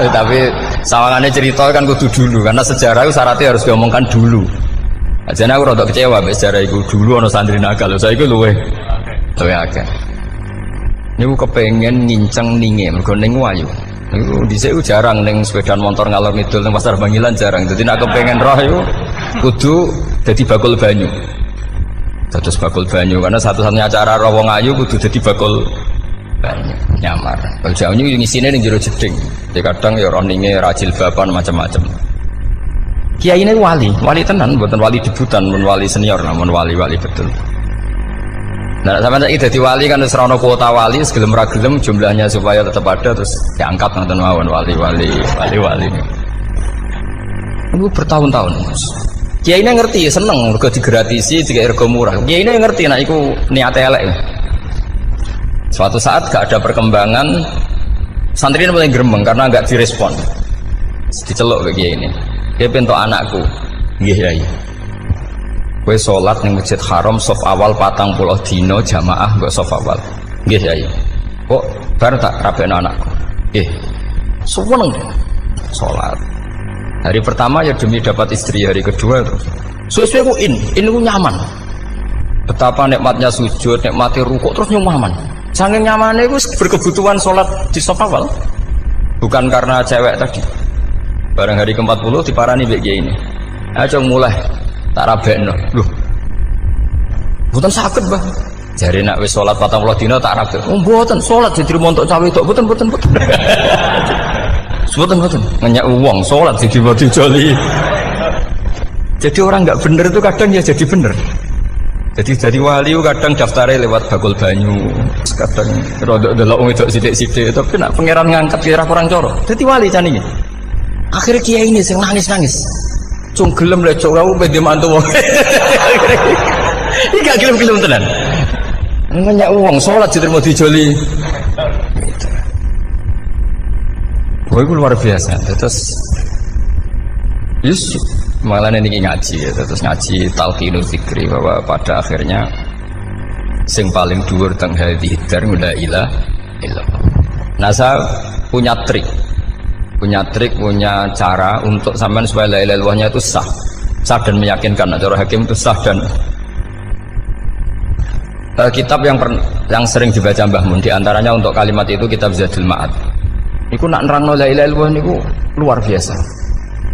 tapi sawangane cerita kan kudu dulu karena sejarah itu syaratnya harus diomongkan dulu. Jadi aku rada kecewa mbek sejarah itu, dulu ono santri nakal, saiki luwih akeh. Niku kepengen nginceng ninge, mergo ning wayu. Niku dhisik jarang ning sepeda motor ngalor ngidul ning Pasar Bangilan jarang. Dadi nek kepengen roh iku kudu dadi bakul banyu. Dados bakul banyu karena satu-satunya acara roh wong ayu kudu dadi bakul banyu nyamar. Kalau jauh ini ngisine ning jero jeding. Jadi kadang ya roh ninge rajil bapan macam-macam. Kiai ini wali tenan, bukan wali debutan, bukan wali senior, namun wali betul. Nah, sampai saat itu wali kan serana kuota wali, segelem ragelem jumlahnya supaya tetap ada terus diangkat nonton mawon wali. Ini bertahun-tahun. Kiai ini ngerti, seneng, mergo digratisi, juga ergo murah. Kiai ini ngerti, nah itu niat elek. Suatu saat gak ada perkembangan, santri ini mulai gremeng karena gak direspon. Diceluk ke Kiai ini. Dia pintu anakku, nggih Yai. Kowe salat ning Masjid Haram saf awal 40 dina jamaah nggo saf awal. Nggih Yai. Kok bar tak rabekno anakku. Nggih. Seneng salat. Hari pertama ya demi dapat istri, hari kedua terus. Suwe-suwe ku ku nyaman. Betapa nikmatnya sujud, nikmati rukuk terus nyaman. Saking nyamannya itu berkebutuhan sholat di saf awal. Bukan karena cewek tadi. Barang hari ke-40 diparani begini. Ayo mulai tak rabekno. Loh. Mboten saged, Mbah. Jare nek wis salat 40 dina tak rabek. Oh, mboten salat jadi montok cawe tok. Mboten. Mboten. Ngenyak uang salat jadi mau dijoli. Jadi orang enggak bener itu kadang ya jadi bener. Jadi wali kadang daftarnya lewat bakul banyu, kadang rodok delok wedok sithik-sithik, tapi nak pangeran ngangkat kira kurang coro. Jadi wali cani. Akhirnya kiai ini sing nangis. Cung gelem lek cok aku pede mantu wong. Iki gak gelem-gelem tenan. Ngenyak uang salat diterima dijoli. Gitu. Oh, itu luar biasa. Terus malah ini ngaji ya, terus ngaji talqinul fikri bahwa pada akhirnya sing paling dhuwur teng hadhihi dar la ilaha illallah. Nah, saya punya trik, punya cara untuk sampean supaya la ilaha illallahnya itu sah dan meyakinkan. Cara hakim itu sah dan kitab yang sering dibaca Mbah Mun diantaranya untuk kalimat itu kitab Zadul Ma'ad. Iku nak nerangno la ilaha illallah niku luar biasa.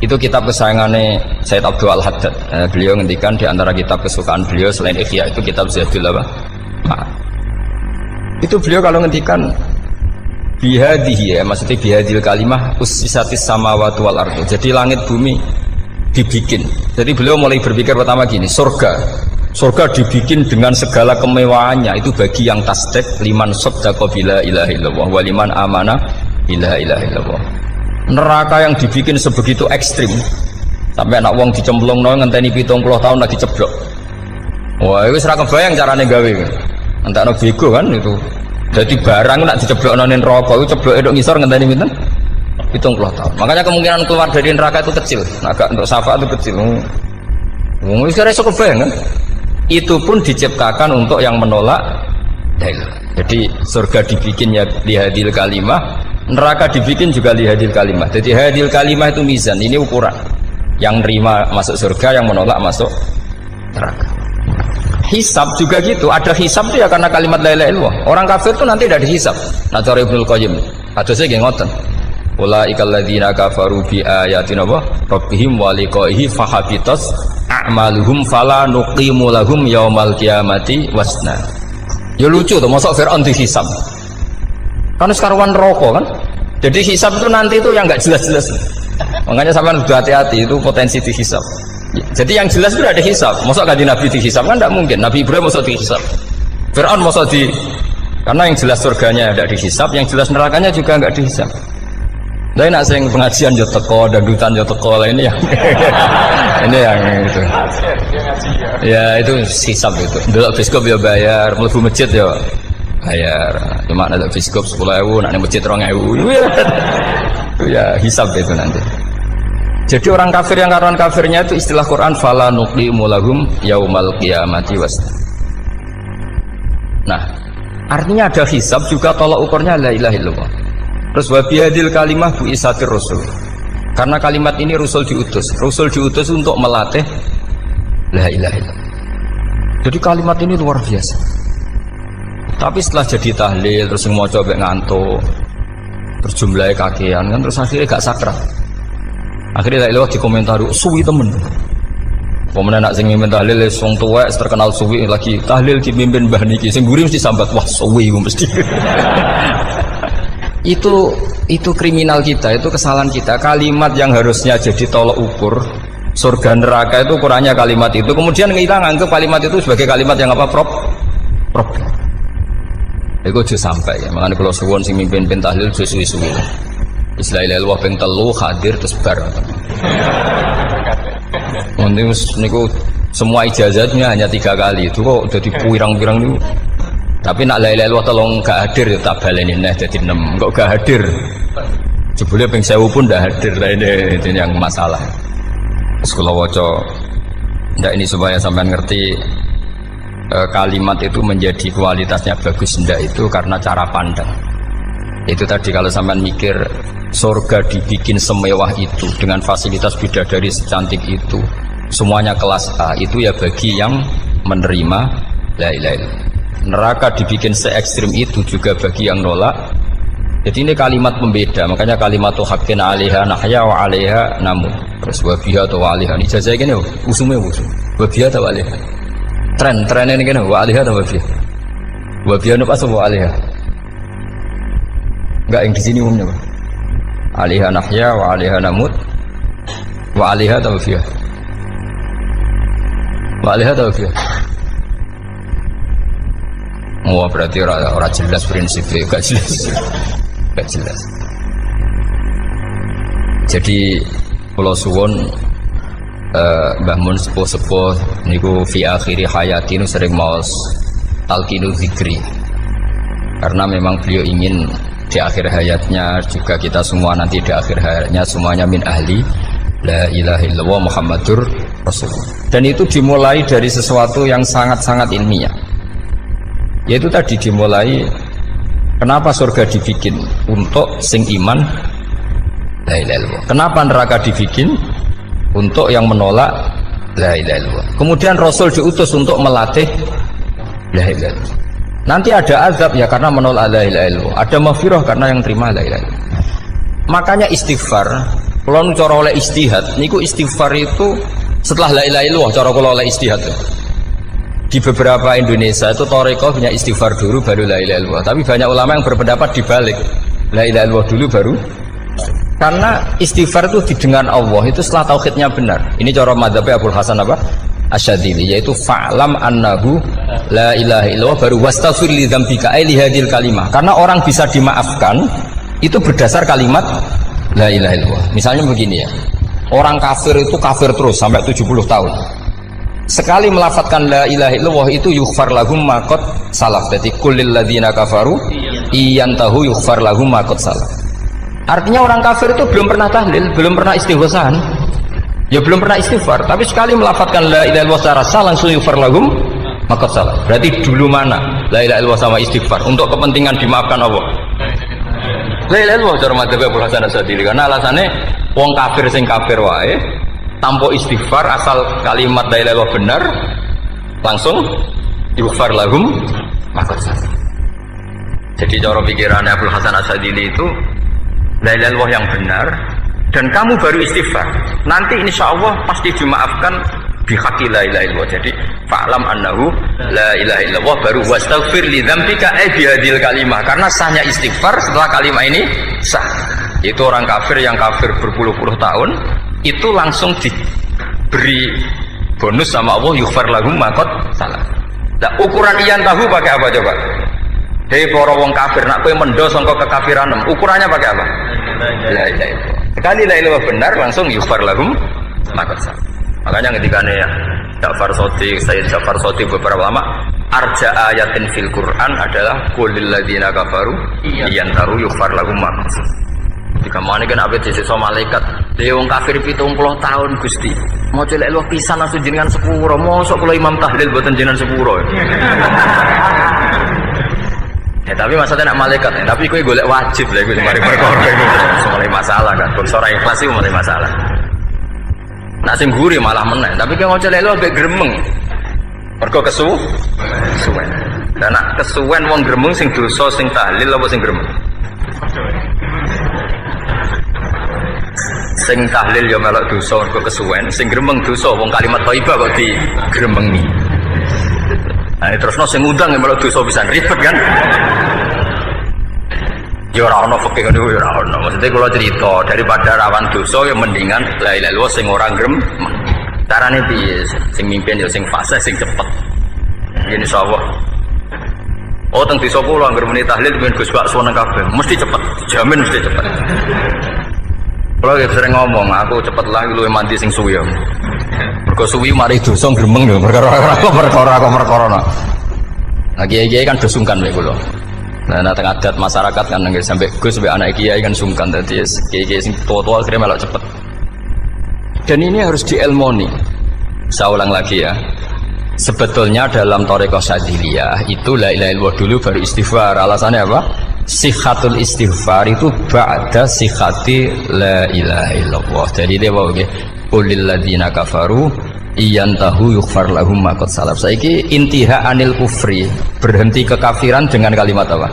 Itu kitab kesayangannya Sayyid Abdul Al-Haddad. Beliau ngendikan di antara kitab kesukaan beliau selain Ihya itu kitab Zadul Ma'ad. Itu beliau kalau ngendikan bihadihi ya, maksudnya bihadil kalimah ussisatis samawati wal ardu. Jadi langit bumi dibikin. Jadi beliau mulai berpikir pertama gini, surga dibikin dengan segala kemewahannya. Itu bagi yang tasdik liman saddaqa bila ilaha illallah wa liman amana bila ilaha illallah. Neraka yang dibikin sebegitu ekstrim sampai anak wong dicemplung ngenteni 70 tahun lagi ceblok. Wah, itu serah kebayang caranya gawe. Entakno bego kan itu. Jadi barang nak diceblokno ning neraka itu ceblok edok ngisor ngenteni pinten? 70 tahun. Makanya kemungkinan keluar dari neraka itu kecil. Agak untuk syafaat itu kecil. Wong wis ora iso kebayang kan. Itu pun diciptakan untuk yang menolak dalil. Jadi surga dibikin ya lihadil kalimah, neraka dibikin juga lihadil kalimah. Jadi hadil kalimah itu mizan, ini ukuran. Yang nerima masuk surga, yang menolak masuk neraka. Hisab juga gitu, ada hisab itu ya karena kalimat la ilaha illallah. Orang kafir itu nanti tidak dihisab. Nah, cara Ibnul Qayyim, hadisnya nggih ngoten. Ulaikal ladzina kafaru bi ayatina rabbihim wa liqaihi fahabitas a'maluhum fala nuqimu lahum yaumal qiyamati wasna. Ya lucu tuh, masuk Fir'aun dihisab. Kan sekarang rokok kan. Jadi hisab itu nanti itu yang nggak jelas-jelas. Makanya sampean harus hati-hati, itu potensi dihisab. Jadi yang jelas itu ada hisab. Masuk kanjeng Nabi dihisab kan tidak mungkin. Nabi Ibrahim masuk dihisab. Fir'aun masuk di, karena yang jelas surganya tidak dihisab, yang jelas nerakanya juga nggak dihisab. Tapi nak sing pengajian yo teko, dangdutan yo teko lah ini ya. Ini yang itu. Ya itu hisab itu. Delok biskop yo bayar, mlebu masjid yo bayar. Cuma ada biskop 10.000, nak masjid 2.000. Ya hisab itu nanti. Jadi orang kafir yang karuan kafirnya itu istilah Quran fala nuqimu lahum yaumal qiyamati wasna. Nah, artinya ada hisab juga tolak ukurnya la ilaha illallah. Terus wabihadil kalimah bu isatir rasul. Karena kalimat ini rasul diutus untuk melatih la ilaha illallah. Jadi kalimat ini luar biasa. Tapi setelah jadi tahlil terus mau coba ngantuk, terus jumlahnya kakean kan, terus akhirnya gak sakral. Akhirnya la ilaha dikomentari suwi temen. Pemenang nak sing mimpin tahlil wong tuwek terkenal suwi lagi tahlil dipimpin Mbah niki sing mburi mesti sambat wah suwi mesti. Itu kriminal kita, itu kesalahan kita. Kalimat yang harusnya jadi tolok ukur surga neraka itu ukurannya kalimat itu. Kemudian kita nganggap kalimat itu sebagai kalimat yang apa? Problem. Itu aja sampai ya. Makanya kalau suwon sing mimpin tahlil suwi-suwi. Istilah ilal ping 3 hadir terus bar. Niku semua ijazahnya hanya 3 kali. Itu kok udah dipirang-pirang niku. Tapi nak la ilaha illallah tolong gak hadir tak baleni neh dadi 6. Kok gak hadir? Jebule ping 1000 pun ndak hadir. Lah ini yang masalah. Terus kula waca
Ndak ini supaya sampean ngerti kalimat itu menjadi kualitasnya bagus ndak itu karena cara pandang. Itu tadi kalau sampean mikir surga dibikin semewah itu dengan fasilitas bidadari secantik itu, semuanya kelas A, itu ya bagi yang menerima la ilaha illallah. Neraka dibikin se ekstrim itu juga bagi yang nolak. Jadi ini kalimat pembeda, makanya kalimat tuh hakin alaiha nahya wa alaiha namun terus wabiha atau alaiha ini jazah gini usumnya usum wabiha atau alaiha trennya ini gini wa alaiha atau wabiha nupas wa alaiha enggak yang di sini umumnya Pak. Alaiha nahya wa alaiha namut wa alaiha atau wabiha wa alaiha atau wabiha. Oh berarti orang jelas prinsipnya gak jelas. Gak jelas. Jadi kalau suwon Mbah Mun sepuh-sepuh niku fi akhiri hayati nu sering maos talqinu zikri. Karena memang beliau ingin di akhir hayatnya juga kita semua nanti di akhir hayatnya semuanya min ahli la ilaha illallah Muhammadur Rasulullah. Dan itu dimulai dari sesuatu yang sangat-sangat ilmiah. Yaitu tadi dimulai kenapa surga dibikin untuk sing iman la ilaha illallah. Kenapa neraka dibikin untuk yang menolak la ilaha illallah. Kemudian Rasul diutus untuk melatih la ilaha illallah. Nanti ada azab ya karena menolak la ilaha illallah. Ada maghfirah karena yang terima la ilaha illallah. Makanya istighfar, kalau cara oleh istihad, niku istighfar itu setelah la ilaha illallah cara kalau oleh istihad. Di beberapa Indonesia itu Toreko punya istighfar dulu baru la ilaha illallah. Tapi banyak ulama yang berpendapat dibalik, la ilaha illallah dulu baru. Karena istighfar itu didengar Allah itu setelah tauhidnya benar. Ini cara madzhabnya Abul Hasan apa? Asyadzili, yaitu fa'lam annahu la ilaha illallah baru wastaghfir li dzambika ai li hadil kalimah. Karena orang bisa dimaafkan itu berdasar kalimat la ilaha illallah. Misalnya begini ya. Orang kafir itu kafir terus sampai 70 tahun. Sekali melafatkan la ilaha illallah itu yughfar lahum ma qad salaf. Jadi kullil ladzina kafaru iyantahu yughfar lahum ma qad salaf. Artinya orang kafir itu belum pernah tahlil, belum pernah istighosah, ya belum pernah istighfar, tapi sekali melafatkan la ilaha illallah secara sah langsung yughfar lahum ma qad salaf. Berarti dulu mana la ilaha illallah sama istighfar untuk kepentingan dimaafkan Allah? La ilaha illallah cara madzhab Abul Hasan Asyadzili, karena alasannya wong kafir sing kafir wae tanpa istighfar asal kalimat la ilaha illallah benar langsung yughfar lahum ma qad salaf. Jadi cara pikirannya Abul Hasan Asyadzili itu la ilaha illallah yang benar dan kamu baru istighfar nanti insya Allah pasti dimaafkan bihaqi la ilaha illallah. Jadi fa'lam annahu la ilaha illallah baru wastaghfir li dzambika bihadil kalimah, karena sahnya istighfar setelah kalimat ini sah. Itu orang kafir yang kafir berpuluh-puluh tahun itu langsung diberi bonus sama Allah yughfar lahum ma qad salaf. Nah ukuran iyan tahu pakai apa coba? Hei para wong kafir nak kowe mendo sangka kekafiran ukurannya pakai apa? La ilaha illallah. Sekali la ilaha benar langsung yughfar lahum ma qad salaf. Makanya ketika ya Ja'far Shadiq, Sayyid Ja'far Shadiq beberapa lama arja ayatin fil Quran adalah qulil ladzina kafaru iyantaru yughfar lahum ma qad salaf. Jika mana kan abet disiksa malaikat wong kafir 70 tahun Gusti mau celek lu pisan langsung jenengan sepuro mosok kula imam tahlil boten jenengan sepuro ya tapi maksudnya nak malaikat ya. Tapi kowe golek wajib lah iku mari perkara iku mulai masalah kan bangsa ora ikhlas iku mulai masalah. Nak sing guri malah meneh tapi kowe celek lu ambek gremeng mergo kesuwen dan nak kesuwen wong gremeng sing dosa sing tahlil apa sing gremeng? Sing tahlil ya melok dosa mergo kesuwen, sing gremeng dosa wong kalimat thayyibah kok digremengi. Nah, terusno sing ngundang ya melok dosa pisan ribet kan. Ya ora ono fikih ngono ya ora ono. Maksudnya kula cerita daripada rawan dosa ya mendingan la ilaha illallah sing ora gremeng. Carane piye? Sing mimpin ya sing fasih sing cepet. Yen insyaallah. Oh teng desa kula anggere muni tahlil ben Gus bakso nang kabeh, mesti cepet, dijamin mesti cepet. Kalau sering ngomong, aku cepet lah lu mandi sing suwi. Mergo suwi mari dosa gremeng lho, perkara. Nah kiai-kiai kan dosungkan mek kula. Nah teng adat masyarakat kan nggih sampai Gus sampai anak kiai kan sungkan dadi kiai-kiai sing tua-tua akhirnya melok cepet. Dan ini harus dielmoni.
Saya ulang lagi ya. Sebetulnya dalam Thariqah Syadziliyah itu la ilaha illallah dulu baru istighfar. Alasannya apa? Sikhatul istighfar itu ba'da sikhati la ilaha illallah. Jadi dia bawa ke qulil ladzina kafaru iyantahu yughfar lahum ma qad salaf. Saiki intiha anil kufri, berhenti kekafiran dengan kalimat apa?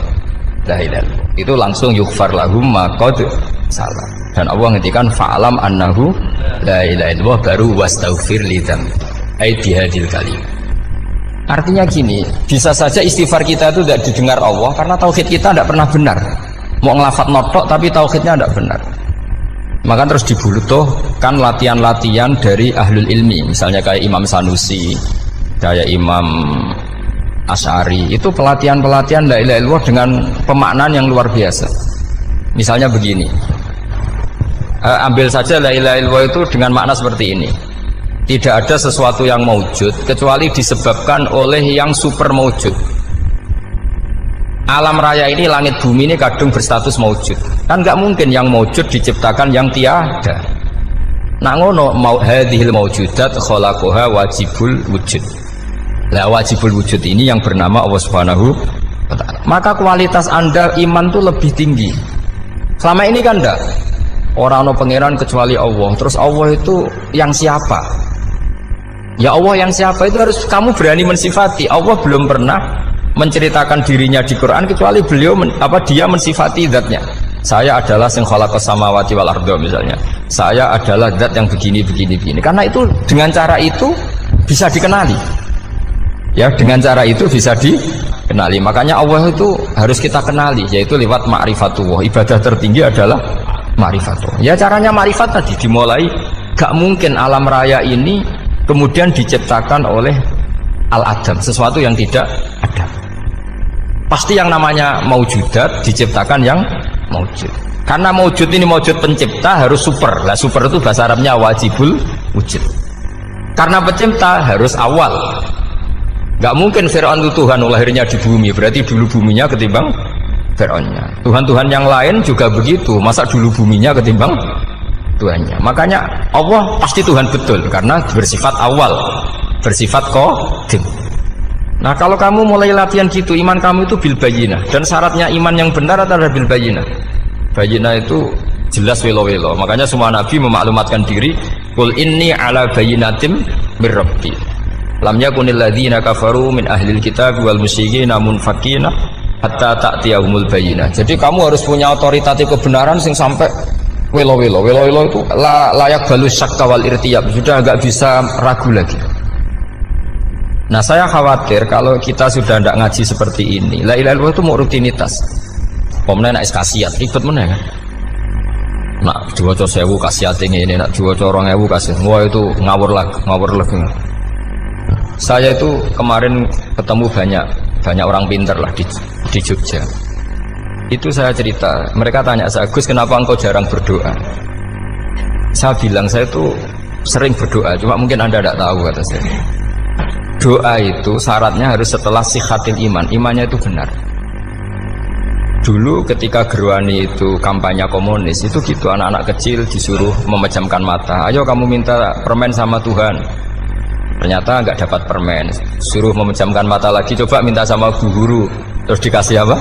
La ilaha illallah. Itu langsung yughfar lahum ma qad salaf. Dan Allah ngendikan fa'alam annahu la ilaha illallah baru wastaghfir lidzam. Ai bihadil kalim. Artinya gini, bisa saja istighfar kita itu tidak didengar Allah karena tauhid kita tidak pernah benar. Mau ngelafat notok tapi tauhidnya tidak benar. Maka terus dibutuhkan latihan-latihan dari ahlul ilmi, misalnya kayak Imam Sanusi, kayak Imam Asy'ari. Itu pelatihan-pelatihan la ilaha illallah dengan pemaknaan yang luar biasa. Misalnya begini, ambil saja la ilaha illallah itu dengan makna seperti ini. Tidak ada sesuatu yang maujud kecuali disebabkan oleh yang super maujud. Alam raya ini, langit bumi ini kadung berstatus maujud. Kan nggak mungkin yang maujud diciptakan yang tiada. Nah ngono mau hadhil maujudat khalaqaha wajibul wujud. Lah wajibul wujud ini yang bernama Allah Subhanahu wa ta'ala. Maka kualitas Anda iman tuh lebih tinggi. Selama ini kan enggak. Orang no pangeran kecuali Allah. Terus Allah itu yang siapa? Ya Allah yang siapa itu harus kamu berani mensifati. Allah belum pernah menceritakan dirinya di Quran kecuali beliau dia mensifati zatnya. Saya adalah sing khalaqas samawati wal arda misalnya. Saya adalah zat yang begini. Karena itu dengan cara itu bisa dikenali. Ya, dengan cara itu bisa dikenali. Makanya Allah itu harus kita kenali, yaitu lewat ma'rifatullah. Ibadah tertinggi adalah ma'rifatullah. Ya caranya ma'rifat tadi dimulai. Gak mungkin alam raya ini kemudian diciptakan oleh al-adam, sesuatu yang tidak ada. Pasti yang namanya maujudat diciptakan yang maujud. Karena maujud ini maujud pencipta harus super. Lah super itu bahasa Arabnya wajibul wujud. Karena pencipta harus awal. Gak mungkin Fir'aun itu Tuhan lahirnya di bumi, berarti dulu buminya ketimbang Fir'aunnya. Tuhan-Tuhan yang lain juga begitu, masa dulu buminya ketimbang Tuhannya. Makanya Allah pasti Tuhan betul karena bersifat awal, bersifat qadim. Nah kalau kamu mulai latihan gitu, iman kamu itu bil bayyinah. Dan syaratnya iman yang benar adalah bil bayyinah. Bayyinah itu jelas welo-welo. Makanya semua nabi memaklumatkan diri, qul inni ala bayyinatim mir rabbi. Lam yakunil ladzina kafaru min ahlil kitab wal musyrikin munfakina hatta ta'tiyahumul bayyinah. Jadi kamu harus punya otoritatif kebenaran sing sampai welo itu layak balus syakka wal irtiyab, sudah agak bisa ragu lagi. Nah saya khawatir kalau kita sudah tidak ngaji seperti ini, la ilaha illallah itu mau rutinitas. Pemenang nak kasiat ribet mana kan? Nak diwaca 1000 kasiat ini, nak diwaca 2000 kasiat, wah itu ngawur lagi. Saya itu kemarin ketemu banyak orang pintar lah di Jogja. Itu saya cerita, mereka tanya saya, Gus kenapa engkau jarang berdoa? Saya bilang saya itu sering berdoa, cuma mungkin Anda tidak tahu kata saya. Doa itu syaratnya harus setelah sihatil iman, imannya itu benar. Dulu ketika Gerwani itu kampanye komunis, itu gitu anak-anak kecil disuruh memejamkan mata. Ayo kamu minta permen sama Tuhan. Ternyata nggak dapat permen, suruh memejamkan mata lagi, coba minta sama bu guru, terus dikasih apa?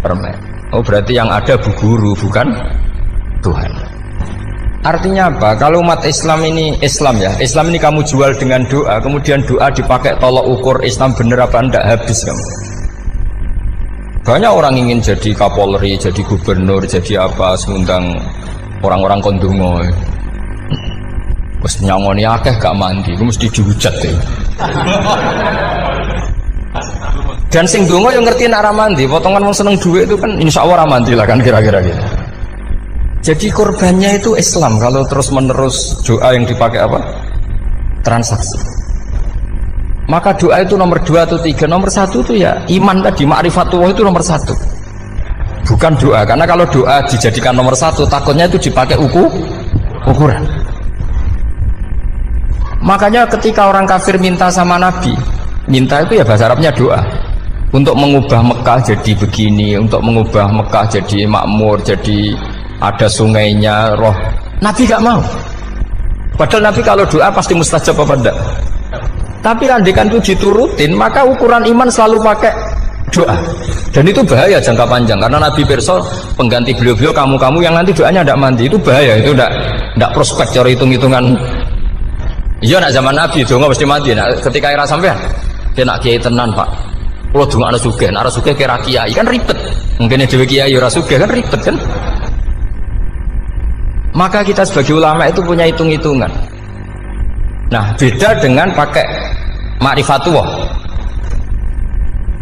Permen. Oh berarti yang ada bu guru bukan Tuhan. Artinya apa? Kalau umat Islam ini Islam ini kamu jual dengan doa, kemudian doa dipakai tolok ukur Islam bener apa enggak, habis kamu. Banyak orang ingin jadi Kapolri, jadi gubernur, jadi apa, ngundang orang-orang kondungo. Wes nyangoni akeh gak mandi, itu mesti dihujat deh. Dan sing dongo yang ngerti arah mandi, potongan wong seneng duit itu kan insya Allah mandi lah kan kira-kira gitu. Jadi korbannya itu Islam kalau terus menerus doa yang dipakai apa? Transaksi. Maka doa itu nomor 2 atau 3, nomor 1 itu ya iman tadi, ma'rifatullah itu nomor 1. Bukan doa, karena kalau doa dijadikan nomor 1 takutnya itu dipakai ukuran. Makanya ketika orang kafir minta sama Nabi, minta itu ya bahasa Arabnya doa. Untuk mengubah Mekah jadi begini, untuk mengubah Mekah jadi makmur, jadi ada sungainya, roh. Nabi gak mau. Padahal Nabi kalau doa pasti mustajab apa enggak? Tapi andekan itu diturutin, maka ukuran iman selalu pakai doa. Dan itu bahaya jangka panjang, karena Nabi pirsa pengganti beliau-beliau kamu-kamu yang nanti doanya tidak mandi, itu bahaya, itu tidak prospek cara hitung-hitungan. Iya nak zaman Nabi donga mesti mandi. Nah, ketika era sampean dia nak kiai tenan Pak, kalau donga ana sugih, ana sugih kira kiai kan ribet. Mungkin dhewe kiai ora sugih kan ribet kan. Maka kita sebagai ulama itu punya hitung-hitungan. Nah, beda dengan pakai ma'rifatullah.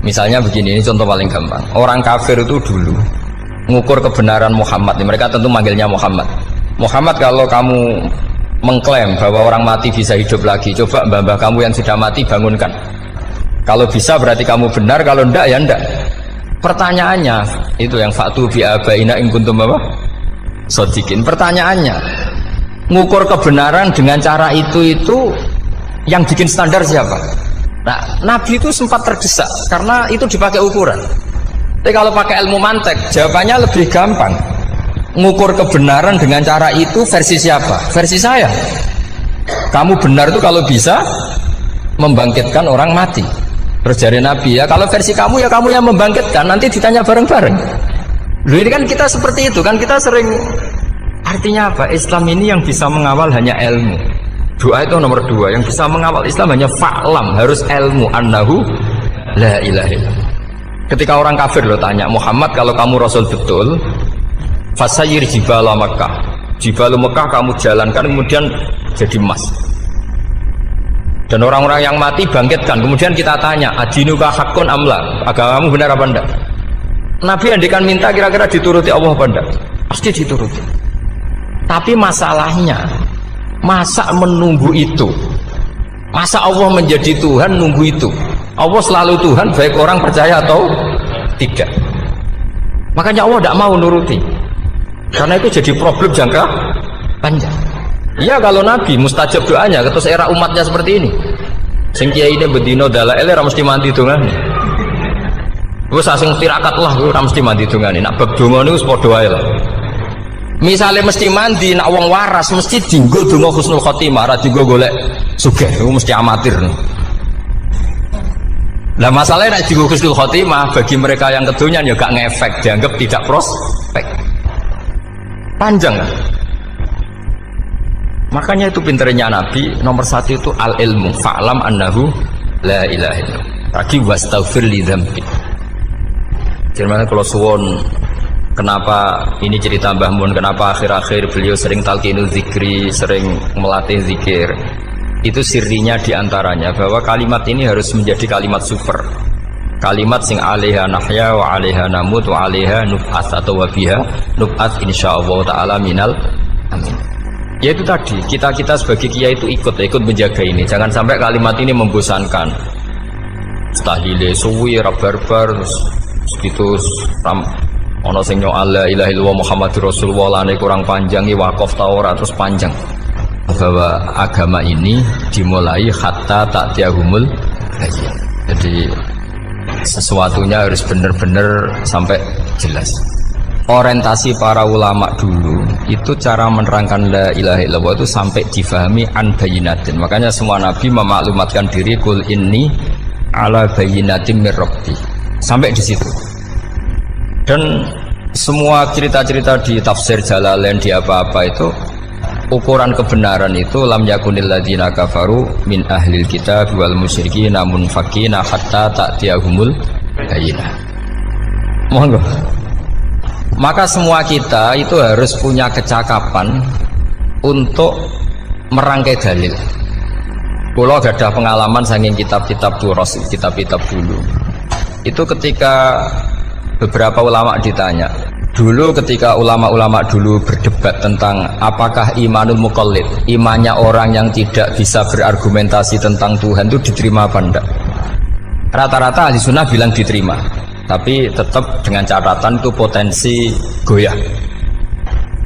Misalnya begini, ini contoh paling gampang. Orang kafir itu dulu mengukur kebenaran Muhammad. Mereka tentu manggilnya Muhammad. Muhammad, kalau kamu mengklaim bahwa orang mati bisa hidup lagi, coba mbah-mbah kamu yang sudah mati bangunkan. Kalau bisa berarti kamu benar, kalau ndak ya ndak. Pertanyaannya itu yang faktu bi abaina in kuntum apa? Sodikin. Pertanyaannya, ngukur kebenaran dengan cara itu yang bikin standar siapa? Nah, Nabi itu sempat terdesak karena itu dipakai ukuran. Tapi kalau pakai ilmu mantek, jawabannya lebih gampang. Ngukur kebenaran dengan cara itu versi siapa? Versi saya. Kamu benar itu kalau bisa membangkitkan orang mati. Terus jari Nabi, ya kalau versi kamu ya kamu yang membangkitkan, nanti ditanya bareng-bareng. Loh, ini kan kita seperti itu kan, kita sering. Artinya apa? Islam ini yang bisa mengawal hanya ilmu. Doa itu nomor 2, yang bisa mengawal Islam hanya fa'lam, harus ilmu annahu la ilaha illallah. Ketika orang kafir lo tanya, Muhammad kalau kamu Rasul betul, fasayir jibala Makkah, jibalu Mekah kamu jalankan kemudian jadi emas. Dan orang-orang yang mati bangkitkan, kemudian kita tanya, adinuka hakun amla, agamamu benar apa enggak? Nabi andikan minta kira-kira dituruti Allah apa enggak? Pasti dituruti. Tapi masalahnya, masa menunggu itu? Masa Allah menjadi Tuhan nunggu itu? Allah selalu Tuhan baik orang percaya atau tidak. Makanya Allah tidak mau nuruti, karena itu jadi problem jangka panjang. Iya, kalau Nabi mustajab doanya, terus era umatnya seperti ini, sing kiai ini bedino dalail ora mesti mandi dongane. Wis asing tirakat lah ora mesti mandi dongane. Nak bab donga niku wis padha wae lah. Misale mesti mandi, nak wong waras mesti dienggo donga husnul khotimah, ora dienggo golek sugih, iku mesti amatir. Lah masalahnya nek dienggo husnul khotimah bagi mereka yang kedonyan ya gak ngefek, dianggap tidak prospek. Panjang kan? Makanya itu pinternya Nabi, nomor 1 itu al-ilmu, fa'lam annahu la ilaha illallah. Lagi wastaghfir li dzambi. Jadi kalau suwon, kenapa ini cerita Mbah Mun, kenapa akhir-akhir beliau sering talqinul zikri, sering melatih zikir. Itu sirinya diantaranya bahwa kalimat ini harus menjadi kalimat super. Kalimat sing alaiha nahya wa alaiha namut wa alaiha nub'ats atau wa biha nub'ats insyaallah taala minal amin. Ya itu tadi, kita sebagai kiai itu ikut menjaga ini. Jangan sampai kalimat ini membosankan. Tahlile suwi barbar gitu ono sing nyu'al la ilaha illallah Muhammadur Rasulullah lane kurang panjang wakaf ta ora terus panjang. Bahwa agama ini dimulai hatta ta'tiyahumul bayyinah. Jadi sesuatunya harus benar-benar sampai jelas. Orientasi para ulama dulu itu cara menerangkan la ilaha illallah itu sampai difahami an bayyinatin. Makanya semua nabi memaklumatkan diri kul inni ala bayyinatin mir rabbi. Sampai di situ. Dan semua cerita-cerita di tafsir Jalalain di apa-apa itu ukuran kebenaran itu lam yakunil ladzina kafaru min ahlil kitab wal musyrikin namun fakina hatta ta'tiyahumul bayyinah. Monggo. Maka semua kita itu harus punya kecakapan untuk merangkai dalil. Kalau gak ada pengalaman saking kitab-kitab turos, kitab-kitab dulu. Itu ketika beberapa ulama ditanya, dulu ketika ulama-ulama dulu berdebat tentang apakah imanul muqallid, imannya orang yang tidak bisa berargumentasi tentang Tuhan itu diterima apa enggak? Rata-rata ahli sunnah bilang diterima, tapi tetap dengan catatan itu potensi goyah.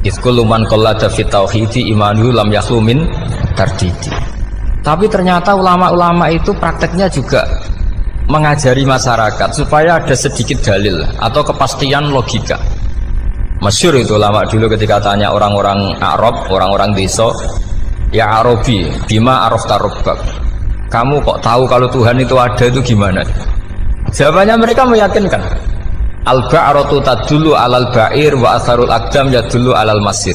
Izkullu man qallada fit tauhidi imanu lam yakhlu min tardidi. Tapi ternyata ulama-ulama itu prakteknya juga mengajari masyarakat supaya ada sedikit dalil atau kepastian logika. Masyhur itu ulama dulu ketika tanya orang-orang Arab, orang-orang desa, ya Arabi, bima arafta rabbak. Kamu kok tahu kalau Tuhan itu ada, itu gimana? Jawabannya mereka meyakinkan. Al-ba'ratu tadullu alal ba'ir wa atharul aqdam yadullu alal masir.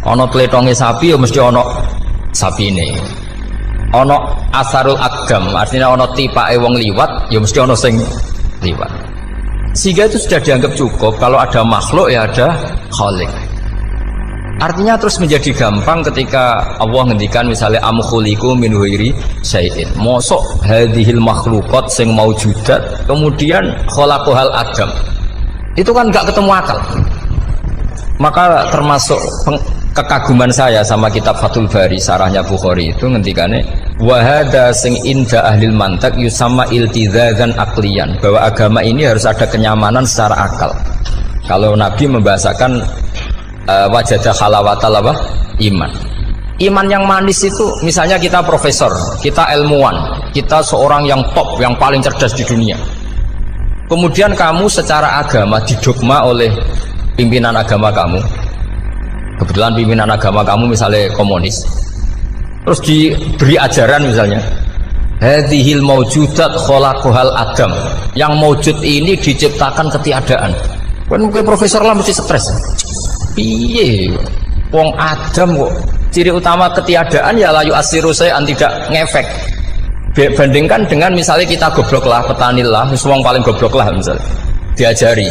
Ono tletonge sapi ya mesti ono sapine. Ono asarul aqdam, artinya ono tipake wong liwat ya mesti ono sing liwat. Sehingga itu sudah dianggap cukup kalau ada makhluk ya ada khalik. Artinya terus menjadi gampang ketika Allah ngendikan misalnya am khuliqu min ghairi syai'in. Mosok hadhil makhluqat sing maujudat kemudian khalaqahal adam. Itu kan enggak ketemu akal. Maka termasuk kekaguman saya sama kitab Fathul Bari sarahnya Bukhari itu ngendikane wa hadza sing inda ahlil mantak yusamma iltizazan aqliyan, bahwa agama ini harus ada kenyamanan secara akal. Kalau Nabi membahasakan wajadah halawatal apa? Iman. Iman yang manis itu misalnya kita profesor, kita ilmuwan, kita seorang yang top, yang paling cerdas di dunia. Kemudian kamu secara agama didogma oleh pimpinan agama kamu. Kebetulan pimpinan agama kamu misalnya komunis. Terus diberi ajaran misalnya hadhil maujudat khalaqahal adam. Yang maujud ini diciptakan ketiadaan. Kan mungkin profesor lah mesti stres. Piye wong Adam kok ciri utama ketiadaan ya layu asiru saya tidak ngefek. Bandingkan dengan misalnya kita goblok lah, petani lah, wong paling goblok lah misalnya diajari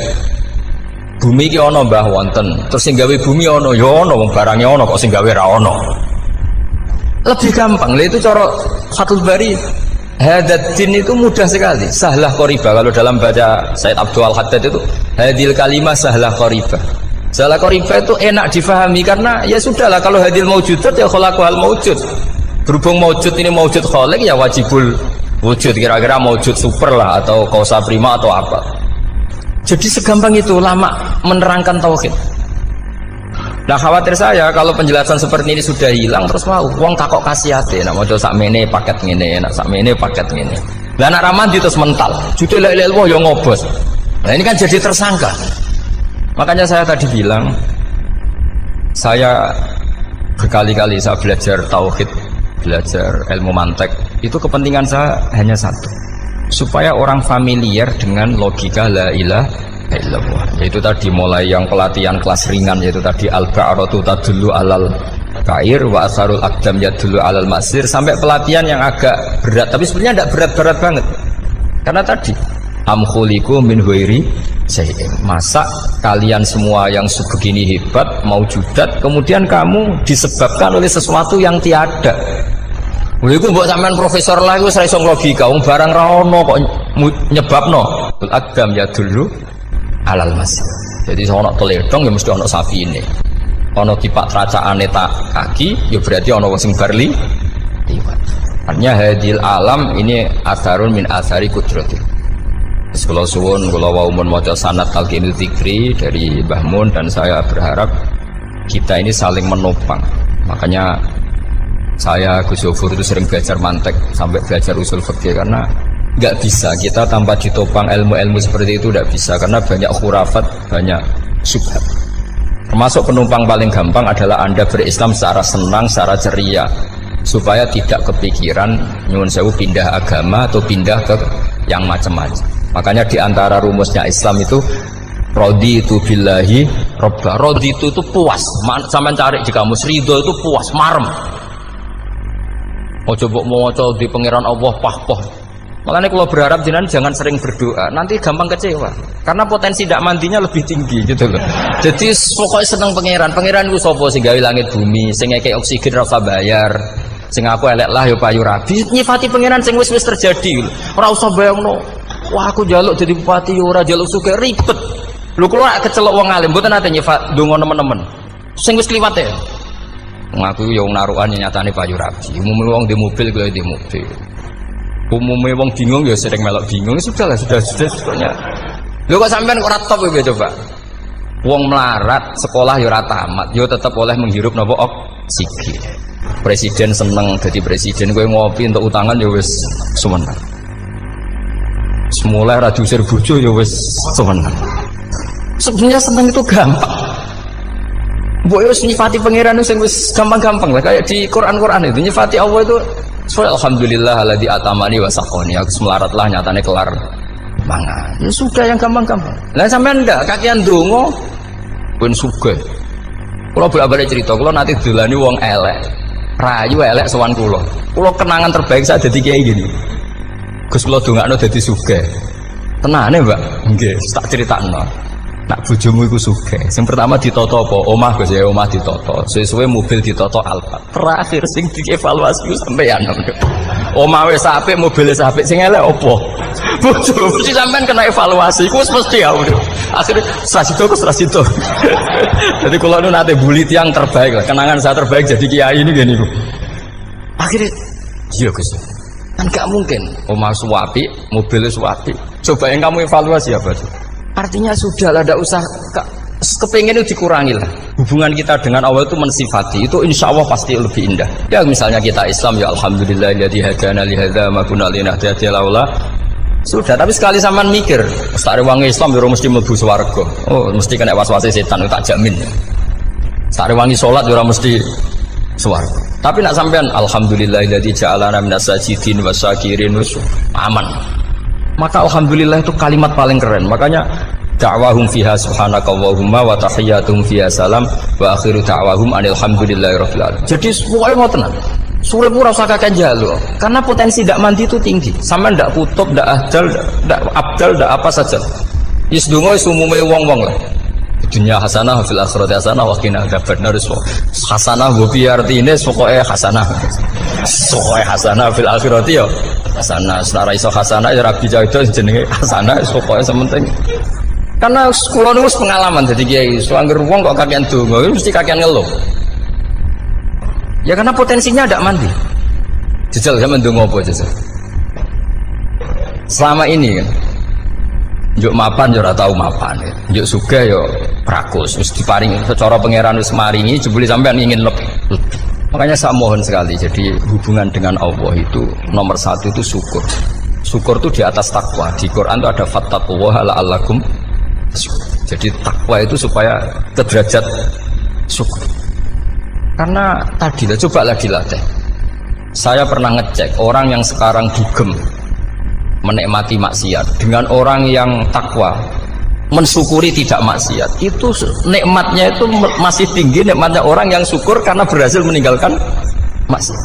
bumi ki ana mbah wonten, terus sing gawe bumi ana ya ana, wong barangnya ana kok sing gawe ra ana. Lebih gampang. Lah itu cara Fathul Bari hadatin itu mudah sekali, sahlah qoriba. Kalau dalam baca Said Abdul Al-Haddad itu hadil kalimah sahlah qoriba. Salah qoriba itu enak difahami karena ya sudahlah, kalau hadil maujudat ya khalaqahal maujud. Berhubung maujud ini maujud khaliq ya wajibul wujud, kira-kira maujud super lah atau kausa prima atau apa. Jadi segampang itu ulama menerangkan tauhid. Nah khawatir saya kalau penjelasan seperti ini sudah hilang terus mau wong takok kasihate nak maca sakmene paket ngene, nak sakmene paket ngene. Lah anak ramandi terus mental. Judul la ilaha illallah yo ngobos. Nah ini kan jadi tersangka. Makanya saya tadi bilang, saya berkali-kali saya belajar tauhid, belajar ilmu mantek, itu kepentingan saya hanya satu, supaya orang familiar dengan logika la ilaha illallah. Yaitu tadi mulai yang pelatihan kelas ringan, yaitu tadi al-ba'ratu tadullu alal ba'ir wa asarul aqdam yadullu alal masir, sampai pelatihan yang agak berat, tapi sebenarnya tidak berat-berat banget. Karena tadi am khuliqu min ghairi syai'in. Masa kalian semua yang begini hebat maujudat kemudian kamu disebabkan oleh sesuatu yang tiada. Lha iku mbok sampean profesor lah iku ora iso logika, wong barang ra ono kok nyebabno. Al-aqdam ya dulu alal masir. Jadi ono teledong ya mesti ono sapine. Ono tipak tracakane tak kaki ya berarti ono wong sing barli liwat. Artinya hadil alam ini asarun min asari kudrati. Kalau suwun, kalau waumun maca sanad talqinul dzikri dari Mbah Mun, dan saya berharap kita ini saling menopang. Makanya saya Gus Yofur itu sering belajar mantek sampai belajar usul fikih, karena nggak bisa kita tanpa ditopang ilmu-ilmu seperti itu, nggak bisa, karena banyak khurafat, banyak syubhat. Termasuk penumpang paling gampang adalah Anda berislam secara senang, secara ceria, supaya tidak kepikiran nyuwun sewu pindah agama atau pindah ke yang macam-macam. Makanya diantara rumusnya Islam itu raditu billahi robba. Raditu itu puas, sampai cari di kamus, ridho itu puas, marem. Mau coba mau di pangeran Allah pah-pah. Makanya kalau berharap jangan sering berdoa, nanti gampang kecewa. Karena potensi tidak mandinya lebih tinggi gitu loh. Jadi pokoknya seneng pangeran. Pangeran itu sopo sing gawe langit bumi, sing ngekek oksigen ra usah bayar. Sing aku elek lah ya payu rabi. Nyifati pangeran sing wis terjadi. Ora usah bayangno. Wah aku jaluk jadi bupati ora jaluk suke ribet. Lho kula nek kecelok wong alim mboten nate nyifat donga nemen-nemen. Sing wis kliwat ya. Ngaku ya wong narukan nyatane payu rabi. Umume wong di mobil kaya di mobil. Umume wong bingung ya sering melok bingung. Sudah sebetulnya. Lho kok sampean kok ora top ya coba. Wong melarat sekolah ya ora tamat, ya tetep oleh menghirup napa oksigen. Presiden seneng jadi presiden, kowe ngopi untuk utangan ya wis semeneng. Semula ra diusir bojo ya wis semeneng. Sebenarnya seneng itu gampang. Mbok wis nyifati pangeran sing wis gampang-gampang lah, kayak di Quran itu nyifati Allah itu So, alhamdulillah alladzi atamani wa saqoni. Aku melaratlah nyatane kelar mangan. Ya sudah yang gampang-gampang. Lah sampean ndak kakean donga pun sugih. Kula bolak-balik cerita, kula nanti dolani wong elek. Rayu elek sowan kula. Kula kenangan terbaik saat dadi kiai gini. Gus kula dongakno dadi sugih. Tenane, Mbak? Nggih, tak critakno. Nak bojomu iku sugih. Sing pertama ditata apa? Omah Gus ya, omah ditata. Suwe-suwe mobil ditata Alphard. Terakhir sing dievaluasi ku sampeyan. Omah wis apik, mobil wis apik, sing elek apa? Bojomu mesti sampean kena evaluasi. Iku wis mesti ya. Akhirnya strasido. Jadi kalau nu nate bully yang terbaik lah, kenangan saya terbaik jadi kiai ini gini. Akhirnya, iya Gus. Kan gak mungkin. Omah suwapi, mobil suwapi. Coba yang kamu evaluasi apa tuh? Artinya sudah lah, tidak usah kepengen itu dikurangi lah. Hubungan kita dengan Allah itu mensifati, itu insya Allah pasti lebih indah. Ya misalnya kita Islam, ya alhamdulillah alladzi hadana li hadza ma kunna linahtadiya laula. Sudah, tapi sekali sampean mikir, sak rewangi Islam yo mesti mlebu swarga. Oh, mesti kena was-wase setan tak jamin. Sak rewangi salat yo mesti swarga. Tapi nak sampean alhamdulillah alladzi ja'alana minas sajidin wasyakirin aman. Maka alhamdulillah itu kalimat paling keren. Makanya da'wahum fiha subhanakallahumma wa tahiyyatuhum fiha salam wa akhiru da'wahum alhamdulillahirabbil alamin. Jadi pokoke ngoten. Surip ora usah kakek njaluk. Karena potensi ndak mandi itu tinggi. Sampeyan ndak kutub, ndak ahdal, ndak abdal, ndak apa saja. Wis donga wis umume wong-wong lah. Dunya hasanah fil akhirati hasanah wa qina adzabannar. Hasanah bo piye artine pokoke hasanah. Pokoke hasanah fil akhirati ya hasanah. Secara iso hasanah ya rabi jauh jenenge hasanah pokoke sementing. Karena kula niku pengalaman dadi kiai, angger wong kok kakean donga mesti kakean ngeluh. Ya karena potensinya ada mandi. Jajal sampean ndonga apa jajal? Selama ini kan njuk mapan yo ora tau mapan. Njuk sugih yo prakus wis diparingi secara pangeran wis maringi jebule sampean ingin lebih. Makanya saya mohon sekali, jadi hubungan dengan Allah itu nomor satu itu syukur. Syukur itu di atas takwa. Di Quran itu ada fattaqullaha la'allakum. Jadi takwa itu supaya ke derajat syukur. Karena tadi lah, cobalah dilatih. Saya pernah ngecek orang yang sekarang dugem menikmati maksiat dengan orang yang takwa mensyukuri tidak maksiat, itu nikmatnya itu masih tinggi nikmatnya orang yang syukur karena berhasil meninggalkan maksiat.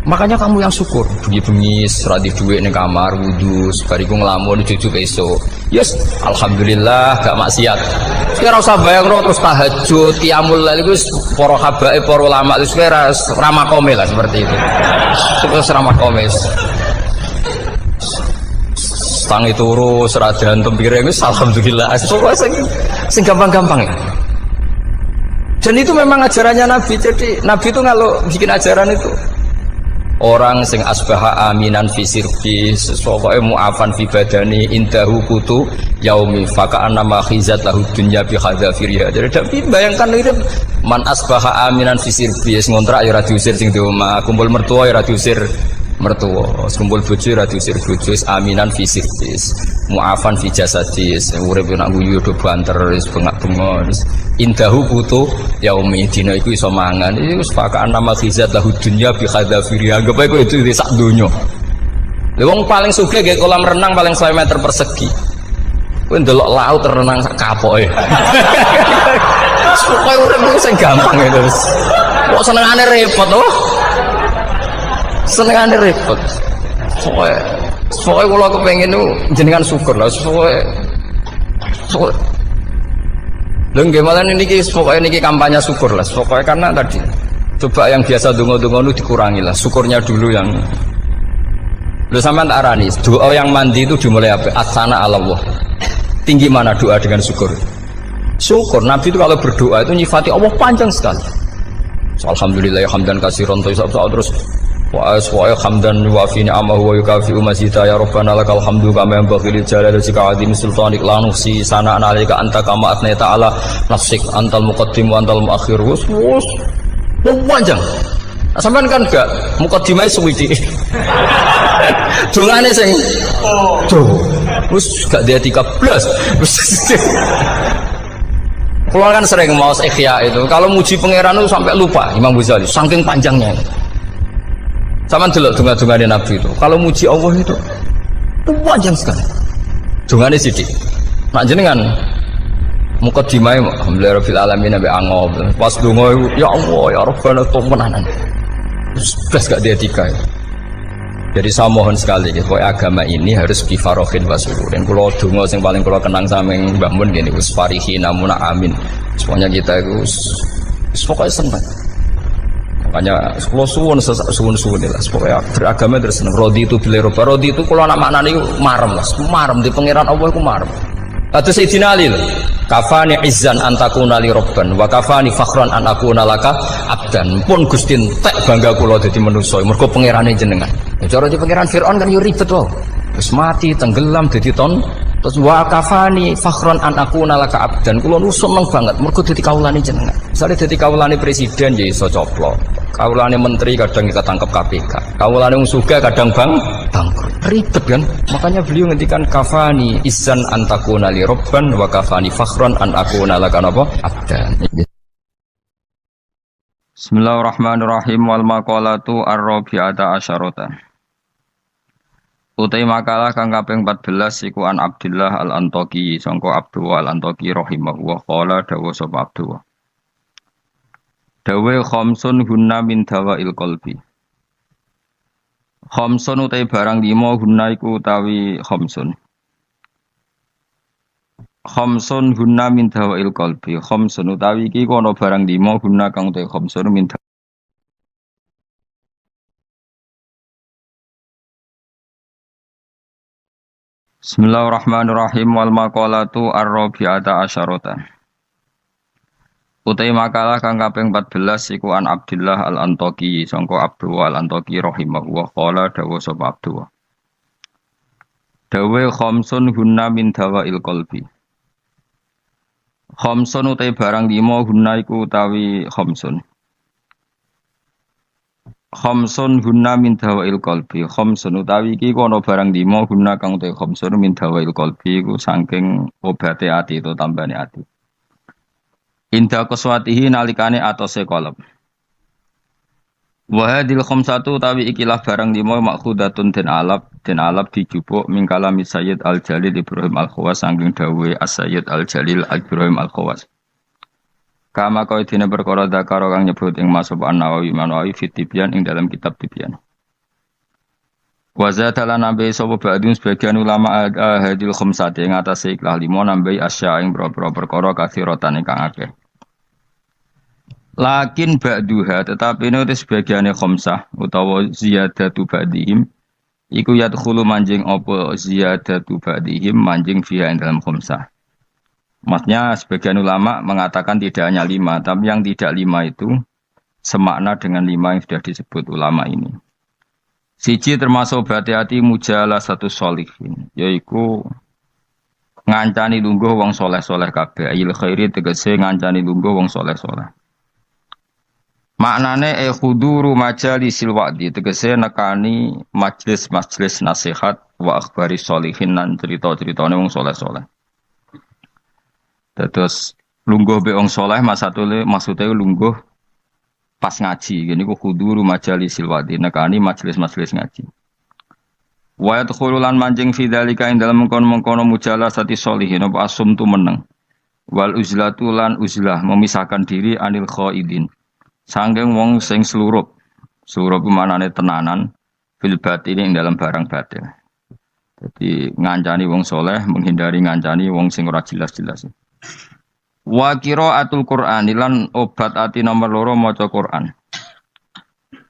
Makanya kamu yang syukur, bengi-bengi seradi duit ning kamar, wudu, bariku ngelamun cucu besok. Yes, alhamdulillah gak maksiat. Sekarang usah bayang terus tahajud, qiyamul lail itu para habaib, para ulama itu sekarang ramakome lah seperti itu. Terus ramakome. Tangi turu seradan tempiring wis alhamdulillah. Pokoknya sing gampang-gampang ya. Dan itu memang ajarannya Nabi. Jadi Nabi itu kalau bikin ajaran itu orang sing asbaha aminan fi sirbi sesuai mu'afan fi badani indahu kutu yaumi faka'an nama khizat lahu dunya bi khadzafiriha. Jadi bayangkan itu man asbaha aminan fi sirbi ngontrak ya ora diusir sing di omah, kumpul mertua ya ora diusir mertua, kumpul bojo ora diusir bojo, aminan fi sirbi mu'afan fi jasadis urip nak guyu do banter wis bengak-bengok indahu kutu yaumi dina iku iso mangan iki wis pakaan nama khizat lahu dunya bi khadzafiri anggap ae itu sak donya. Lha wong paling sugih nggih kolam renang paling 100 meter persegi. Kowe ndelok laut renang sak kapoke. Pokoke urip iku sing gampang itu wis. Kok senengane repot to? Senengane repot. Pokoke kula kepengin niku jenengan syukur lah pokoke. Lho nggih malah niki pokoke niki kampanye syukur lah. Pokoke karena tadi coba yang biasa donga-donga itu dikurangi lah. Syukurnya dulu yang lho sampean tak arani doa yang mandi itu dimulai apa? As-sana 'ala Allah. Tinggi mana doa dengan syukur? Syukur. Nabi itu kalau berdoa itu nyifati Allah panjang sekali. Alhamdulillah hamdan katsiran terus wa hamdan wa fi ni'amahu wa yukafi mazida ya rabbana lakal hamdu kama yanbaghi li jalali wajhika azim sultanik la nuhsi sana'an 'alaika anta kama atna ta'ala nafsik antal muqaddim wa antal muakhir. Wus panjang. Sampean kan gak muqaddimah suwiti. Dongane sing wis gak dia 13. Kalau kan sering mau ikhya itu, kalau muji pangeran itu sampai lupa Imam Ghazali, saking panjangnya. Sama delok donga-dongane Nabi itu. Kalau muji Allah itu panjang sekali. Dongane sithik. Nak jenengan mukadimah alhamdulillah rabbil alamin nabi angob. Pas donga ya Allah ya Rabbana temenan. Bes gak dietika. Jadi saya mohon sekali, pokoknya agama ini harus bifarohin wasururin. Kalau dungo yang paling kalau kenang sama yang bangun gini, usfarihi namuna amin. Semuanya kita itu, pokoknya senang. Makanya kalau suwun lah. Pokoknya beragama terus senang. Rodi itu bila roba, rodi itu kalau anak maknanya itu marem di pengiran Allah itu marem. Atau Sayyidina Ali loh. Kafani izzan antakuna li robban wa kafani fakhran an akuna laka abdan. Pun Gusti entek bangga kula dadi manusa mergo pangerane jenengan. Ya cara di pangeran Firaun kan yo ribet wae. Wis mati tenggelam dadi ton. Terus wa kafani fakhran an akuna laka abdan. Kula nu seneng banget mergo dadi kawulane jenengan. Misale dadi kawulane presiden ya iso coplok. Kawulane menteri kadang ketangkep KPK. Kawulane wong sugih kadang bangkrut. Ribet kan? Makanya beliau ngendikan kafani izzan antakuna li robban wa kafani fakhran an akuna laka napa abdan. Bismillahirrahmanirrahim wal maqalatu ar-rabi'ata asyarata. Utai makalah kang kaping 14 iku an Abdullah al-Antaqi sangka Abdullah al-Antaqi rahimahullah qala dawa sapa Abdullah. Dawe khamsun hunna min dawail qalbi. Khamsun utai barang 5 hunna iku utawi khamsun. Khamsun hunna min dawail qalbi. Khamsun utawi iki kono barang 5 hunna kang utai khamsun min Bismillahirrahmanirrahim wal maqalatu ar-rabi'ata asyarata. Utai makalah kang kaping 14 iku an Abdullah al-Antaqi sangka Abdullah al-Antaqi rahimahullah qala dawa sapa Abdullah. Dawe khamsun hunna min dawail qalbi. Khamsun utai barang 5 hunna iku utawi khamsun. Khamsun hunna min dawail qalbi. Khamsun utawi iki kono barang 5 hunna kang utai khamsun min dawail qalbi iku saking obate ati utawa tambane ati. Inda qaswatihi nalikane atose kolom. Wa hadil khamsatu tawi ikilah barang 5 makhudatun den alap dijupuk mingkalami Sayyid Al-Jalil Ibrahim Al-Khawas saking dawuhe As-Sayyid Al-Jalil Ibrahim Al-Khawas. Kama kau dina perkara dakaro kang nyebut ing Masab An-Nawawi fit Tibyan ing dalam kitab Tibyan. Wa zatalan nabi sapa ba'dun sebagian ulama hadil khamsati ing atase ikilah 5 nambahi asya ing boro-boro perkara kathiratan ingkang akeh. Lakin ba'duha tetapi ini sebagiannya khamsah utawa ziyadatu ba'dihim iku yadkhulu manjing apa ziyadatu ba'dihim manjing fiha dalam khamsah. Maksudnya sebagian ulama mengatakan tidak hanya 5 tapi yang tidak 5 itu semakna dengan 5 yang sudah disebut ulama ini. Siji termasuk berhati-hati mujalah satu sholihin yaiku ngancani lungguh wong soleh-soleh kabeh ayil khairi tegese ngancani lungguh wong soleh-soleh. Maknane khuduru majalisil wa'di tegese nekani majlis-majlis nasihat wa akhbari sholihin lan cerita-ceritane wong saleh-saleh. Terus lungguh be wong saleh maksude lungguh pas ngaji. Gini ku khuduru majalisil wa'di nekani majlis-majlis ngaji. Wa yadkhululan manjing fi dzalika ing dalem mengkono-mengkono mujalasati sholihin apa asum tu meneng. Wal uzlatu lan uzlah memisahkan diri anil khaidin. Sanggeng wong sing slurup manane tenanan fil batin ing dalam barang batin. Jadi ngancani wong soleh menghindari ngancani wong sing ora jelas-jelas. Wa qiraatul Qur'an lan obat ati nomor 2 maca Qur'an.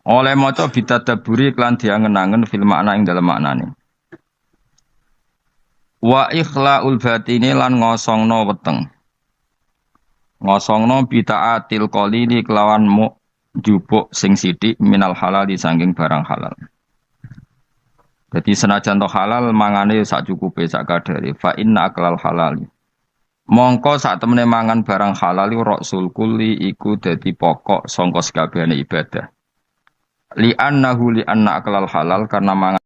Oleh maca bitadabburi klan diangen-angen fil makna ing dalam maknane. Wa ikhlaul batini lan ngosongno weteng. Ngosongno bitaatil qalili kelawan jupuk sing sithik minal halal di saking barang halal. Jadi senajan to halal mangane sak cukupe sak kadare fa inna aklal halal. Mongko sak temene mangan barang halal rasul kulli iku dadi pokok sangka sakabehane ibadah. Li anna aklal halal karena mangan